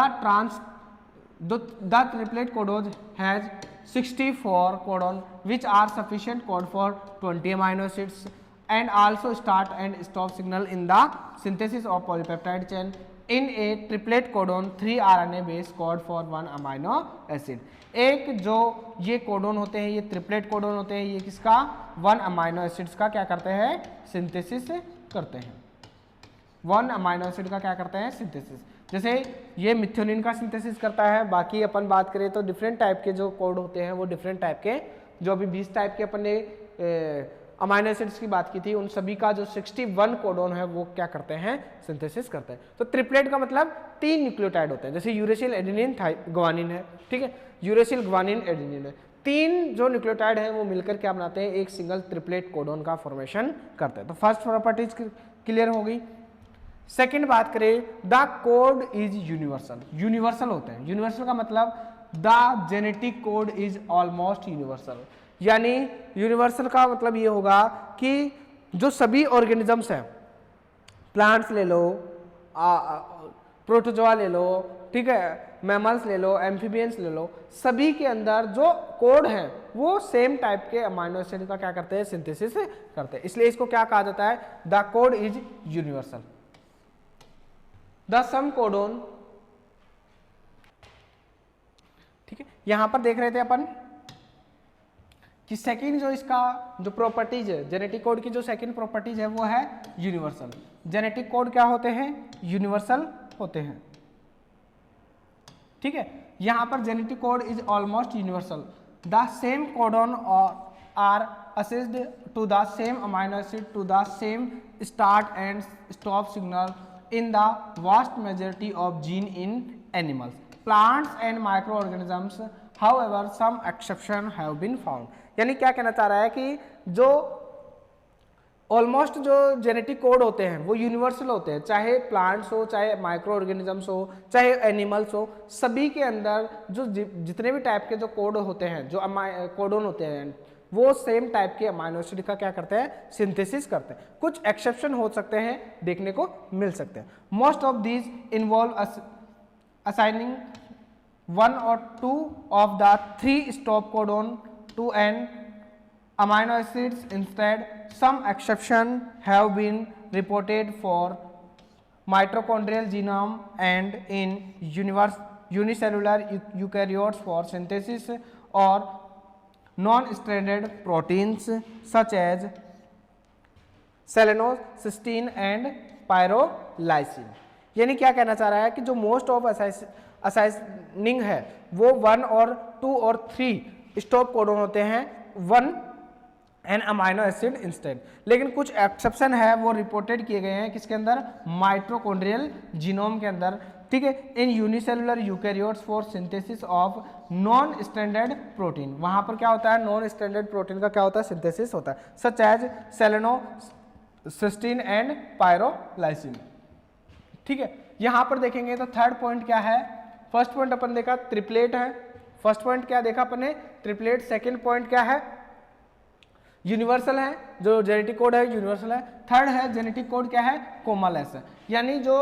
triplet codon has 64 codon which are sufficient code for 20 amino acids and also start and stop signal in the synthesis of polypeptide chain. In a triplet codon 3 RNA base code for 1 amino acid. एक जो ये codon होते हैं, ये triplet codon होते हैं, ये किसका 1 अमाइनो एसिड्स का क्या करते हैं, सिंथेसिस करते हैं। 1 अमाइनो एसिड का क्या करते हैं, सिंथेसिस। जैसे ये मिथ्योनिन का सिंथेसिस करता है। बाकी अपन बात करें तो डिफरेंट टाइप के जो कोड होते हैं वो डिफरेंट टाइप के, जो अभी 20 टाइप के अपन ने अमाइनो एसिड्स की बात की थी, उन सभी का जो 61 कोडोन है वो क्या करते हैं, सिंथेसिस करते हैं। तो ट्रिपलेट का मतलब 3 न्यूक्लियोटाइड होते हैं, जैसे यूरेसिल एडेनिन ग्वानिन है, ठीक है, यूरेसिल ग्वानिन एडेनिन है। 3 जो न्यूक्लियोटाइड है वो मिलकर क्या बनाते हैं, एक सिंगल ट्रिपलेट कोडोन का फॉर्मेशन करते हैं। तो फर्स्ट प्रॉपर्टीज क्लियर हो गई। सेकेंड बात करें, the code is universal. Universal होते हैं, यूनिवर्सल का मतलब the genetic code is almost universal, यानी यूनिवर्सल का मतलब ये होगा कि जो सभी ऑर्गेनिजम्स हैं, प्लांट्स ले लो, प्रोटोजोआ ले लो, ठीक है, मैमल्स ले लो, एम्फीबियंस ले लो, सभी के अंदर जो कोड है वो सेम टाइप के अमाइनो एसिड का क्या करते हैं, सिंथेसिस करते हैं, इसलिए इसको क्या कहा जाता है, the code is universal. The same codon, ठीक है, यहां पर देख रहे थे अपन कि सेकंड जो इसका जो प्रॉपर्टीज है, जेनेटिक कोड की जो सेकंड प्रॉपर्टीज है वो है यूनिवर्सल। जेनेटिक कोड क्या होते हैं, यूनिवर्सल होते हैं, ठीक है। यहां पर genetic code is almost universal. The same codon are assigned to the same amino acid to the same start and stop signal in the vast majority of gene in animals, plants and microorganisms, however some exception have been found। यानी क्या कहना चाह रहा है कि जो almost जो genetic code होते हैं वो यूनिवर्सल होते हैं, चाहे प्लांट्स हो, चाहे माइक्रो ऑर्गेनिजम्स हो, चाहे एनिमल्स हो, सभी के अंदर जो जितने भी टाइप के जो कोड होते हैं, जो कोडोन होते हैं, वो सेम टाइप के अमाइनो एसिड का क्या करते हैं, सिंथेसिस करते हैं। कुछ एक्सेप्शन हो सकते हैं, देखने को मिल सकते हैं। Most of these involve assigning 1 or 2 of the 3 stop codon to an amino acids instead. Some exception have been reported for mitochondrial genome and in unicellular eukaryotes for synthesis or non-stranded proteins such as selenocysteine and pyrrolysine. यानी क्या कहना चाह रहा है कि जो most of assigning है वो 1 और 2 और 3 स्टॉप कोडोन होते हैं, 1 एन अमाइनो एसिड इंस्टेड। लेकिन कुछ एक्सेप्शन है वो रिपोर्टेड किए गए हैं किसके अंदर, माइटोकॉन्ड्रियल जीनोम के अंदर, ठीक है, इन unicellular eukaryotes for synthesis of non standard protein. वहां पर क्या होता है, नॉन स्टैंडर्ड प्रोटीन का क्या होता है, सिंथेसिस होता है, सच एज सेलेनो, सिस्टीन एंड पायरोलाइसिन, ठीक है। यहां पर देखेंगे तो थर्ड पॉइंट क्या है, फर्स्ट पॉइंट अपन देखा ट्रिपलेट है, फर्स्ट पॉइंट क्या देखा अपन ने, ट्रिपलेट। सेकेंड पॉइंट क्या है, यूनिवर्सल है, जो जेनेटिक कोड है यूनिवर्सल है। थर्ड है जेनेटिक कोड क्या है, कोमालेस है, यानी जो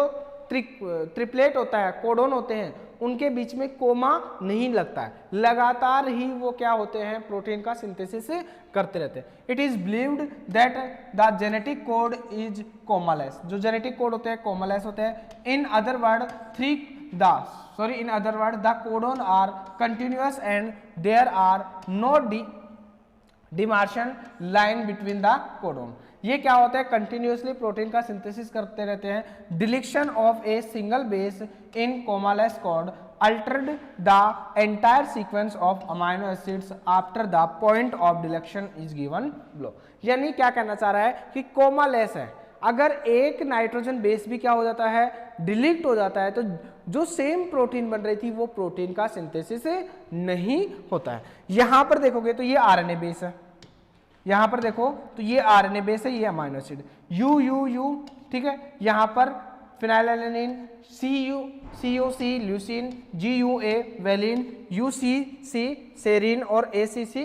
ट्रिपलेट होता है, कोडोन होते हैं, उनके बीच में कोमा नहीं लगता है, लगातार ही वो क्या होते हैं, प्रोटीन का सिंथेसिस करते रहते हैं। It is believed that the genetic code is commaless, जो जेनेटिक कोड होते हैं कोमालेस होते हैं। In other word the codon are continuous and there are no demarcation line between the codon. ये क्या होता है, कंटिन्यूअसली प्रोटीन का सिंथेसिस करते रहते हैं। Deletion of a single base in commaless code altered the entire sequence of amino acids after the point of deletion is given below. यानी क्या कहना चाह रहा है कि कोमालेस है, अगर एक नाइट्रोजन बेस भी क्या हो जाता है, डिलीट हो जाता है, तो जो सेम प्रोटीन बन रही थी वो प्रोटीन का सिंथेसिस नहीं होता है। यहां पर देखोगे तो ये आरएनए बेस है, यहां पर देखो तो ये आरएनए बेस है, ये amino acid you you you, ठीक है। यहां पर phenylalanine, CuC leucine, GUA valine, UCC serine और ACC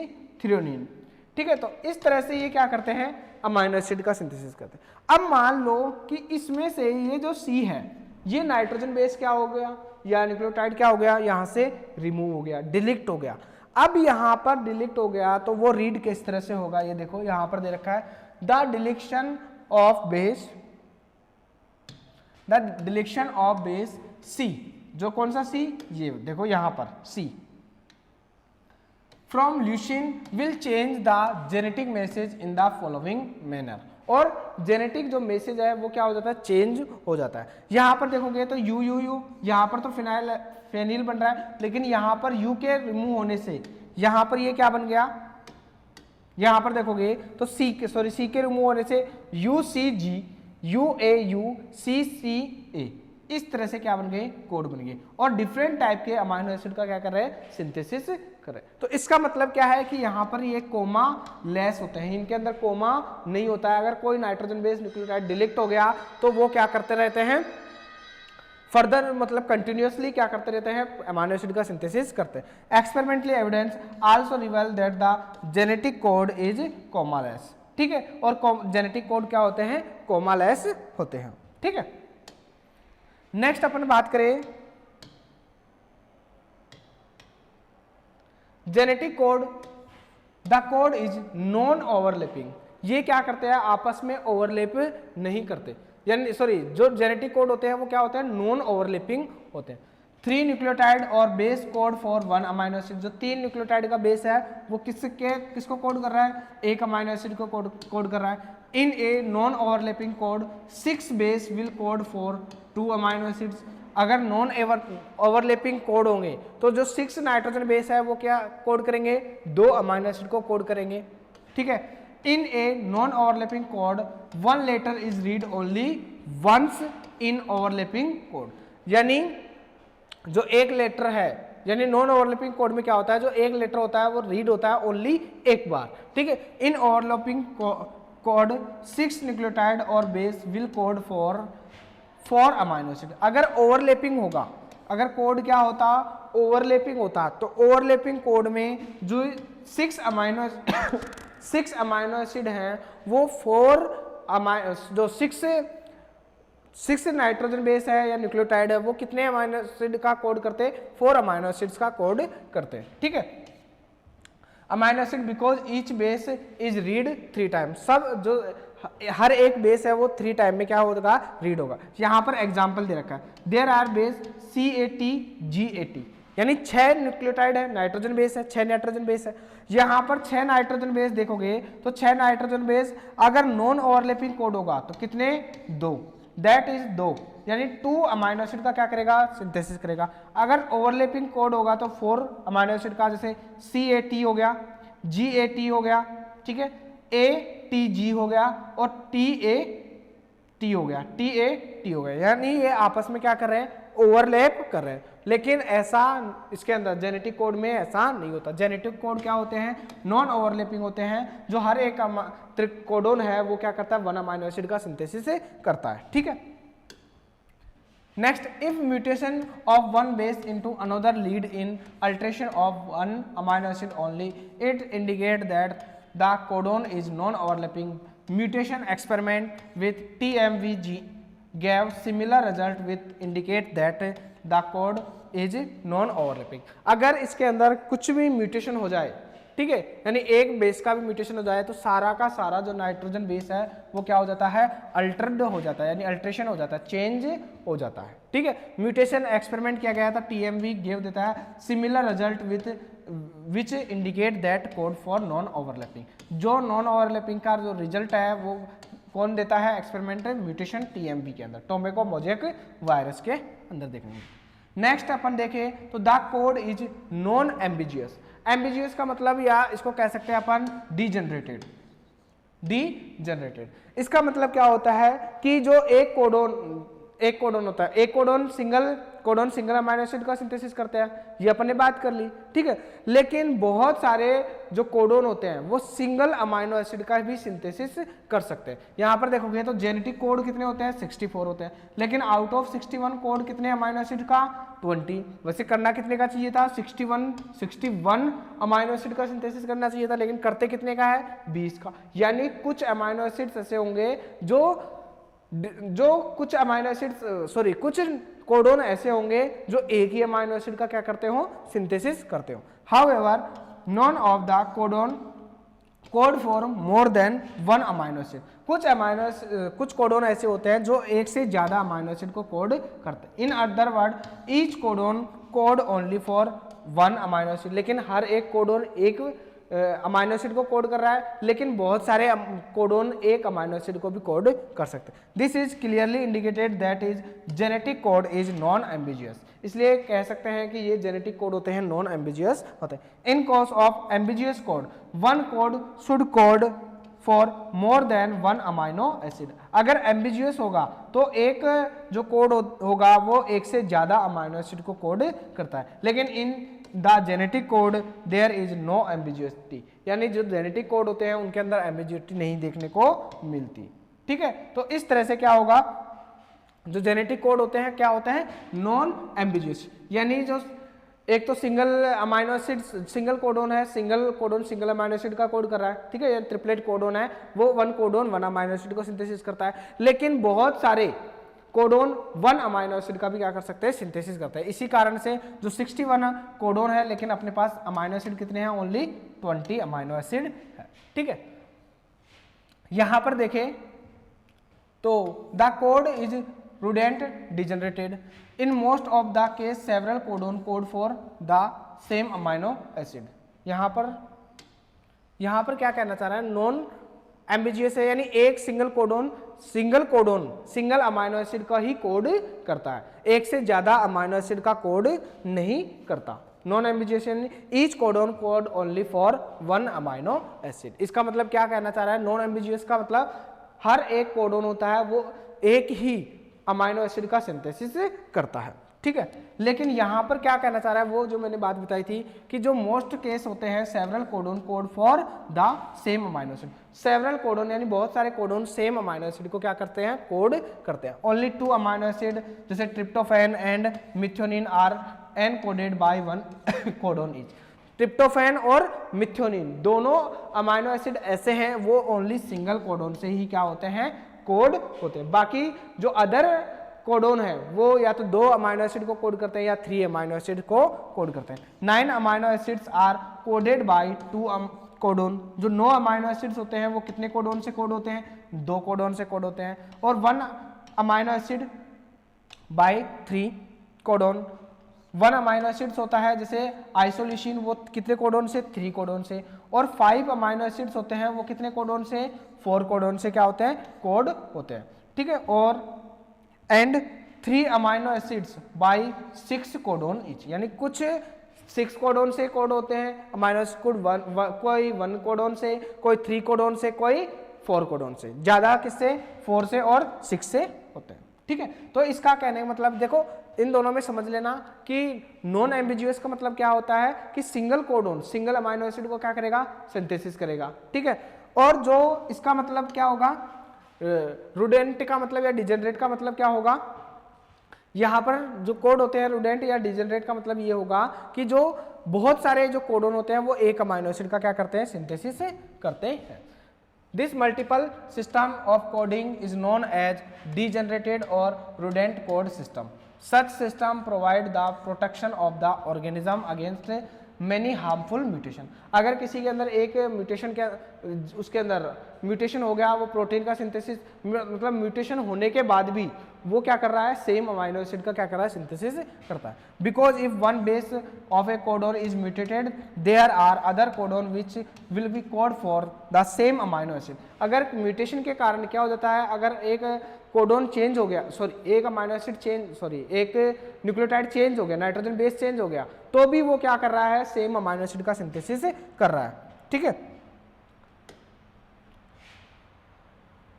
थ्रियोनिन, ठीक है। तो इस तरह से ये क्या करते हैं, अमाइनो एसिड का सिंथेसिस करते हैं। अब मान लो कि इसमें से ये जो C है, ये नाइट्रोजन बेस क्या हो गया, या न्यूक्लियोटाइड क्या हो गया, यहां से रिमूव हो गया, डिलीट हो गया। अब यहां पर डिलीट हो गया तो वो रीड किस तरह से होगा, ये देखो यहां पर दे रखा है the deletion of base C, जो कौन सा C, ये देखो यहां पर C from leucine will change the genetic message in the following manner. और जेनेटिक जो मैसेज है वो क्या हो जाता है, चेंज हो जाता है। यहां पर देखोगे तो यू यू यू, यहां पर तो फेनिल बन रहा है, लेकिन यहां पर यू के रिमूव होने से यहां पर ये क्या बन गया, यहां पर देखोगे तो सी के रिमूव होने से UCG UAU CCA, इस तरह से क्या बन गए, कोड बन गए। और डिफरेंट टाइप के अमाइनो एसिड का क्या कर रहे हैं, सिंथेसिस कर रहे हैं। तो इसका मतलब क्या है कि यहाँ पर ये कोमा लेस होते हैं, इनके अंदर कोमा नहीं होता है। अगर कोई नाइट्रोजन बेस्ड न्यूक्लियोटाइड डिलीट हो गया तो वो क्या करते रहते हैं, फर्दर मतलब कंटिन्यूअसली क्या करते रहते हैं, अमाइनो एसिड का सिंथेसिस करते हैं। Experimentally evidence also reveal that the genetic code is commaless, ठीक है। और जेनेटिक कोड क्या होते हैं, कोमालेस होते हैं, ठीक है। नेक्स्ट अपन बात करें genetic code, the code is non overlapping. ये क्या करते हैं, आपस में ओवरलैप नहीं करते, यानी सॉरी जो जेनेटिक कोड होते हैं वो क्या होते हैं, नॉन ओवरलैपिंग होते हैं। 3 न्यूक्लियोटाइड और base code for 1 amino acid, जो 3 न्यूक्लियोटाइड का बेस है वो किसको कोड कर रहा है, एक अमाइनो एसिड को कोड कर रहा है। In a non overlapping code 6 base will code for 2 amino acids. अगर नॉन ओवरलैपिंग कोड होंगे तो जो 6 नाइट्रोजन बेस है वो क्या कोड करेंगे, 2 अमाइनो एसिड को कोड करेंगे, ठीक है। In a non overlapping code 1 letter is read only once in overlapping code, यानी जो एक लेटर है, यानी नॉन ओवरलैपिंग कोड में क्या होता है, जो एक लेटर होता है वो रीड होता है ओनली एक बार, ठीक है। इन ओवरलैपिंग कोड 6 न्यूक्लियोटाइड और base will code for amino acid. अगर ओवरलैपिंग होगा, अगर कोड क्या होता, ओवरलैपिंग होता, तो ओवरलैपिंग कोड में जो 6 अमाइनो एसिड हैं वो 6 नाइट्रोजन बेस है या न्यूक्लियोटाइड है वो कितने अमाइनो एसिड का कोड करते हैं, 4 अमाइनो एसिड्स का कोड करते हैं, ठीक है। Amino acid because each base is read 3 times, सब जो हर एक बेस है वो 3 टाइम में क्या होगा, रीड होगा। यहाँ पर एग्जाम्पल दे रखा है, there are base CAT GAT, यानी 6 न्यूक्लियोटाइड है, नाइट्रोजन बेस है, 6 नाइट्रोजन बेस है। यहाँ पर 6 नाइट्रोजन बेस देखोगे तो 6 नाइट्रोजन बेस अगर नॉन ओवरलैपिंग कोड होगा तो कितने, 2, दैट इज 2, यानी 2 अमाइनो एसिड का क्या करेगा, सिंथेसिस करेगा। अगर ओवरलैपिंग कोड होगा तो 4 अमाइनो एसिड का, जैसे CAT हो गया, GAT हो गया, ठीक है, ATG हो गया और TAT हो गया, यानी ये आपस में क्या कर रहे हैं, ओवरलैप कर रहे हैं। लेकिन ऐसा इसके अंदर जेनेटिक कोड में ऐसा नहीं होता। जेनेटिक कोड क्या होते हैं, नॉन ओवरलैपिंग होते हैं, जो हर एक कोडोन है वो क्या करता है, 1 अमाइनो एसिड का सिंथेसिस करता है, ठीक है। Next, if mutation of 1 base into another lead in alteration of 1 amino acid only, it indicate that the codon is non-overlapping. Mutation experiment with TMVG gave similar result, which indicate that the code is non overlapping. अगर इसके अंदर कुछ भी mutation हो जाए, ठीक है, यानी एक बेस का भी म्यूटेशन हो जाए तो सारा का सारा जो नाइट्रोजन बेस है वो क्या हो जाता है, अल्टर्ड हो जाता है, यानी अल्ट्रेशन हो जाता है, चेंज हो जाता है। ठीक है, म्यूटेशन एक्सपेरिमेंट किया गया था, TMV गिव देता है similar result with which indicate that code for non overlapping. जो नॉन ओवरलैपिंग का जो रिजल्ट है वो कौन देता है, एक्सपेरिमेंट म्यूटेशन TMV के अंदर, टोबैको मोज़ेक वायरस के अंदर देखेंगे। नेक्स्ट अपन देखें तो the code is non ambitious. Ambitious का मतलब, या इसको कह सकते हैं अपन डीजनरेटेड। इसका मतलब क्या होता है कि जो एक कोडोन होता है, एक कोडोन सिंगल अमाइनो एसिड का सिंथेसिस करते हैं, ये अपन ने बात कर ली, ठीक है। लेकिन बहुत सारे जो कोडोन होते हैं वो सिंगल अमाइनो एसिड का भी सिंथेसिस कर सकते हैं। यहाँ पर देखोगे तो जेनेटिक कोड कितने होते हैं, 64 होते हैं, लेकिन आउट ऑफ 61 कोड कितने अमाइनो एसिड का, 20। वैसे करना कितने का चाहिए था, 61 अमाइनो एसिड का सिंथेसिस करना चाहिए था, लेकिन करते कितने का है, 20 का। यानी कुछ अमाइनो एसिड्स ऐसे होंगे कुछ अमाइनो एसिड्स कुछ कोडोन ऐसे होंगे जो एक ही अमाइनो एसिड का क्या करते हो, सिंथेसिस करते हो। However none of the code for more than one amino acid. कुछ कोडोन ऐसे होते हैं जो एक से ज्यादा अमाइनो एसिड को कोड करते हैं। In other word each codon code only for one amino acid. लेकिन हर एक कोडोन एक अमाइनो एसिड को कोड कर रहा है, लेकिन बहुत सारे कोडोन एक अमाइनो एसिड को भी कोड कर सकते हैं। This is clearly indicated that is genetic code is non ambitious. इसलिए कह सकते हैं कि ये जेनेटिक कोड होते हैं, नॉन एम्बिजियस होते हैं। In case of ambitious code, one code should code for more than one amino acid. अगर एम्बिजियस होगा तो एक जो कोड होगा वो एक से ज्यादा अमाइनो एसिड को कोड करता है, लेकिन in the genetic code there is no ambiguity. यानी जो जेनेटिक कोड होते हैं उनके अंदर एम्बिजियसिटी नहीं देखने को मिलती। ठीक है, तो इस तरह से क्या होगा, जो जेनेटिक कोड होते हैं क्या होते हैं, नॉन एम्बिजियस। यानी जो एक तो single amino acid single codon है, सिंगल अमाइनो एसिड का कोड कर रहा है, ठीक है, या ट्रिपलेट कोडोन है, वो one codon one amino acid को सिंथेसिस करता है। लेकिन बहुत सारे कोडोन वन अमाइनो एसिड का भी क्या कर सकते हैं, सिंथेसिस करते हैं। इसी कारण से जो 61 कोडोन है, लेकिन अपने पास अमाइनो एसिड कितने हैं, ओनली 20 अमाइनो एसिड है। ठीक है, यहां पर देखें तो the code is redundant degenerated. In most of the case several codon code for the same amino acid. यहां पर क्या कहना चाह रहा है, नॉन एम्बिजियस है, यानी एक सिंगल अमाइनो एसिड का ही कोड करता है, एक से ज्यादा अमाइनो एसिड का कोड नहीं करता। Non ambitious each codon code only for one amino acid. इसका मतलब क्या कहना चाह रहा है, नॉन एम्बिजियस का मतलब हर एक कोडोन होता है वो एक ही अमाइनो एसिड का सिंथेसिस करता है। ठीक है, लेकिन यहां पर क्या कहना चाह रहा है, वो जो मैंने बात बताई थी कि जो मोस्ट केस होते हैं several codon code for the same amino acid. Several codon यानी बहुत सारे कोडोन सेम अमाइनो एसिड को क्या करते हैं, कोड करते हैं। ओनली 2 अमाइनो एसिड जैसे tryptophan and methionine are encoded by one codon each. Tryptophan और मिथ्योनिन दोनों अमाइनो एसिड ऐसे हैं वो ओनली सिंगल कोडोन से ही क्या होते हैं, कोड होते हैं। बाकी जो अदर कोडोन है वो या तो 2 अमाइनो एसिड को कोड करते हैं या 3 अमाइनो एसिड को कोड करते हैं। 9 amino acids are coded by 2 codon. जो 9 अमाइनो एसिड्स होते हैं वो कितने कोडोन से कोड होते हैं, 2 कोडोन से कोड होते हैं। और 1 amino acid by 3 codon. 1 amino acids होता है जैसे आइसोल्यूसिन, वो कितने कोडोन से, 3 कोडोन से। और 5 अमाइनो एसिड्स होते हैं वो कितने कोडोन से, 4 कोडोन से क्या होते हैं, कोड होते हैं। ठीक है, और and 3 amino acids bye 6 codon each, यानी कुछ 6 कोडोन से कोड होते हैं अमाइनो एसिड, कोई 1 कोडोन से, कोई 3 कोडोन से, कोई 4 कोडोन से। ज्यादा किससे, 4 से और 6 से होते हैं। ठीक है, तो इसका कहने का मतलब देखो इन दोनों में समझ लेना कि नॉन एम्बिजियस का मतलब क्या होता है कि single codon single amino acid को क्या करेगा, सिंथेसिस करेगा। ठीक है, और जो इसका मतलब क्या होगा, रुडेंट का मतलब या डिजेनरेट का मतलब क्या होगा, यहाँ पर जो कोड होते हैं रुडेंट या डिजेनरेट का मतलब ये होगा कि जो बहुत सारे जो कोडोन होते हैं वो एक अमाइनो एसिड का क्या करते हैं, सिंथेसिस करते हैं। This multiple system of coding is known as degenerated और redundant code system. Such system provide the protection of the organism against many harmful mutation. अगर किसी के अंदर एक म्यूटेशन के उसके अंदर म्यूटेशन हो गया, वो प्रोटीन का सिंथेसिस मतलब म्यूटेशन होने के बाद भी वो क्या कर रहा है, सेम अमाइनो एसिड का क्या कर रहा है, सिंथेसिस करता है। Because if one base of a codon is mutated there are other codon which will be code for the same amino acid. अगर म्यूटेशन के कारण क्या हो जाता है, अगर एक कोडोन चेंज हो गया, सॉरी एक अमाइनो एसिड चेंज, सॉरी एक न्यूक्लियोटाइड चेंज हो गया, नाइट्रोजन बेस चेंज हो गया, तो भी वो क्या कर रहा है, सेम अमाइनो एसिड का सिंथेसिस कर रहा है। ठीक है,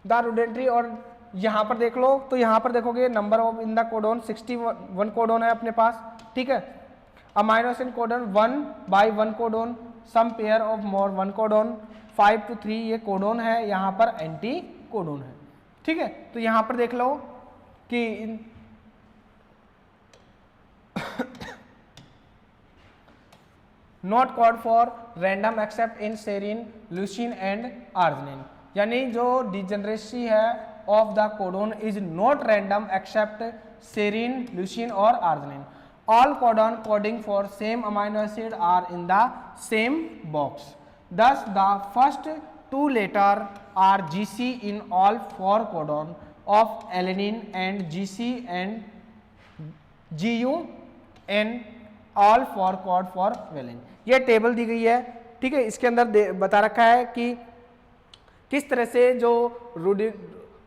द रुडेंट्री, और यहां पर देख लो तो यहां पर देखोगे number of in the codon 61 codon है अपने पास। ठीक है, amino acid codon 1 by 1 codon, some pair of more 1 codon, 5 to 3 ये कोडोन है, यहां पर एंटी कोडोन है। ठीक है, तो यहां पर देख लो कि not code for random except in serine, leucine and arginine, यानी जो डिजेनरेसी है of the codon is not random except serine, leucine और arginine. All codon coding for same amino acid are in the same box, thus the first 2 letter are GC in all 4 codon of alanine and GC and GU in all 4 code for valine। ये table दी गई है। ठीक है, इसके अंदर बता रखा है कि किस तरह से जो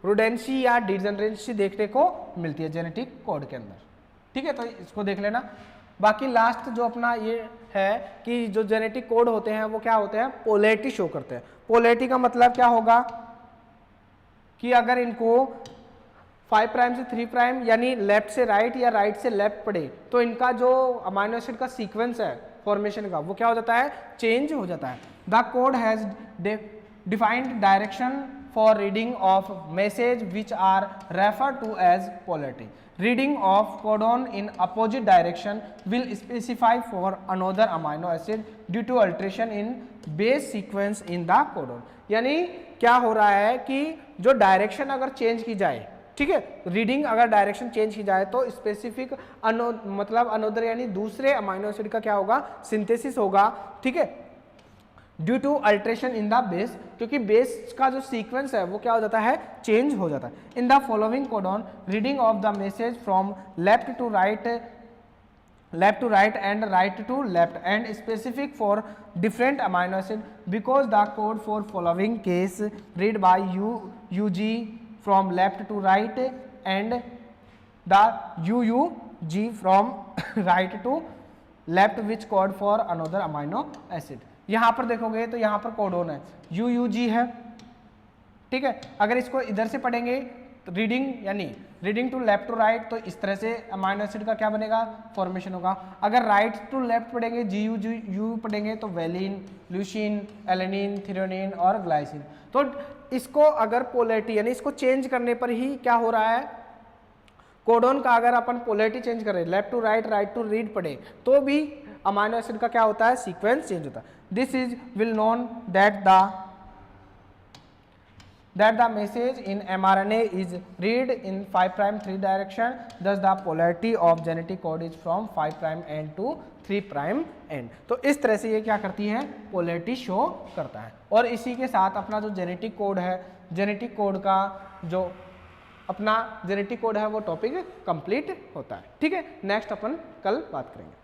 रुडेंसी या डिजेनरेसी देखने को मिलती है जेनेटिक कोड के अंदर। ठीक है, तो इसको देख लेना। बाकी लास्ट जो अपना ये है कि जो जेनेटिक कोड होते हैं वो क्या होते हैं, पोलैरिटी शो करते हैं। पोलैरिटी का मतलब क्या होगा कि अगर इनको 5 प्राइम से 3 प्राइम यानी लेफ्ट से राइट या राइट से लेफ्ट पड़े तो इनका जो अमाइनो एसिड का सीक्वेंस है फॉर्मेशन का वो क्या हो जाता है, चेंज हो जाता है। The code has defined direction for reading of message which are refer to as polarity. Reading of codon in opposite direction will specify for another amino acid due to alteration in base sequence in the codon। यानी क्या हो रहा है कि जो direction अगर change की जाए, ठीक है, रीडिंग अगर डायरेक्शन चेंज की जाए तो स्पेसिफिक मतलब अनोदर यानी दूसरे अमाइनो एसिड का क्या होगा, सिंथेसिस होगा। ठीक है, due to alteration in the base, क्योंकि बेस का जो सीक्वेंस है वो क्या हो जाता है, चेंज हो जाता है। In the following codon reading of the message from left to right and right to left and specific for different amino acid because the code for following case read by UG from left to right and the UUG from right to left which code for another amino acid. यहां पर देखोगे तो यहां पर codon है UUG है। ठीक है, अगर इसको इधर से पढ़ेंगे तो रीडिंग यानी reading to left to right तो इस तरह से अमाइनो एसिड का क्या बनेगा, फॉर्मेशन होगा। अगर राइट टू लेफ्ट पढ़ेंगे GU पढ़ेंगे तो वेलिन, ल्यूसीन, एलेनिन, थ्रेओनिन और ग्लाइसिन। तो इसको अगर पोलैरिटी यानी इसको चेंज करने पर ही क्या हो रहा है, कोडोन का अगर अपन पोलैरिटी चेंज करें, left to right to read पढ़े तो भी अमाइनो एसिड का क्या होता है, सीक्वेंस चेंज होता है। This is will known that the message in mRNA is read in 5' 3 direction, thus the polarity of genetic code is from 5' end to 3' end। तो इस तरह से ये क्या करती है, पोलैरिटी शो करता है। और इसी के साथ अपना जो जेनेटिक कोड है, जेनेटिक कोड का जो अपना जेनेटिक कोड है वो टॉपिक कंप्लीट होता है। ठीक है, नेक्स्ट अपन कल बात करेंगे।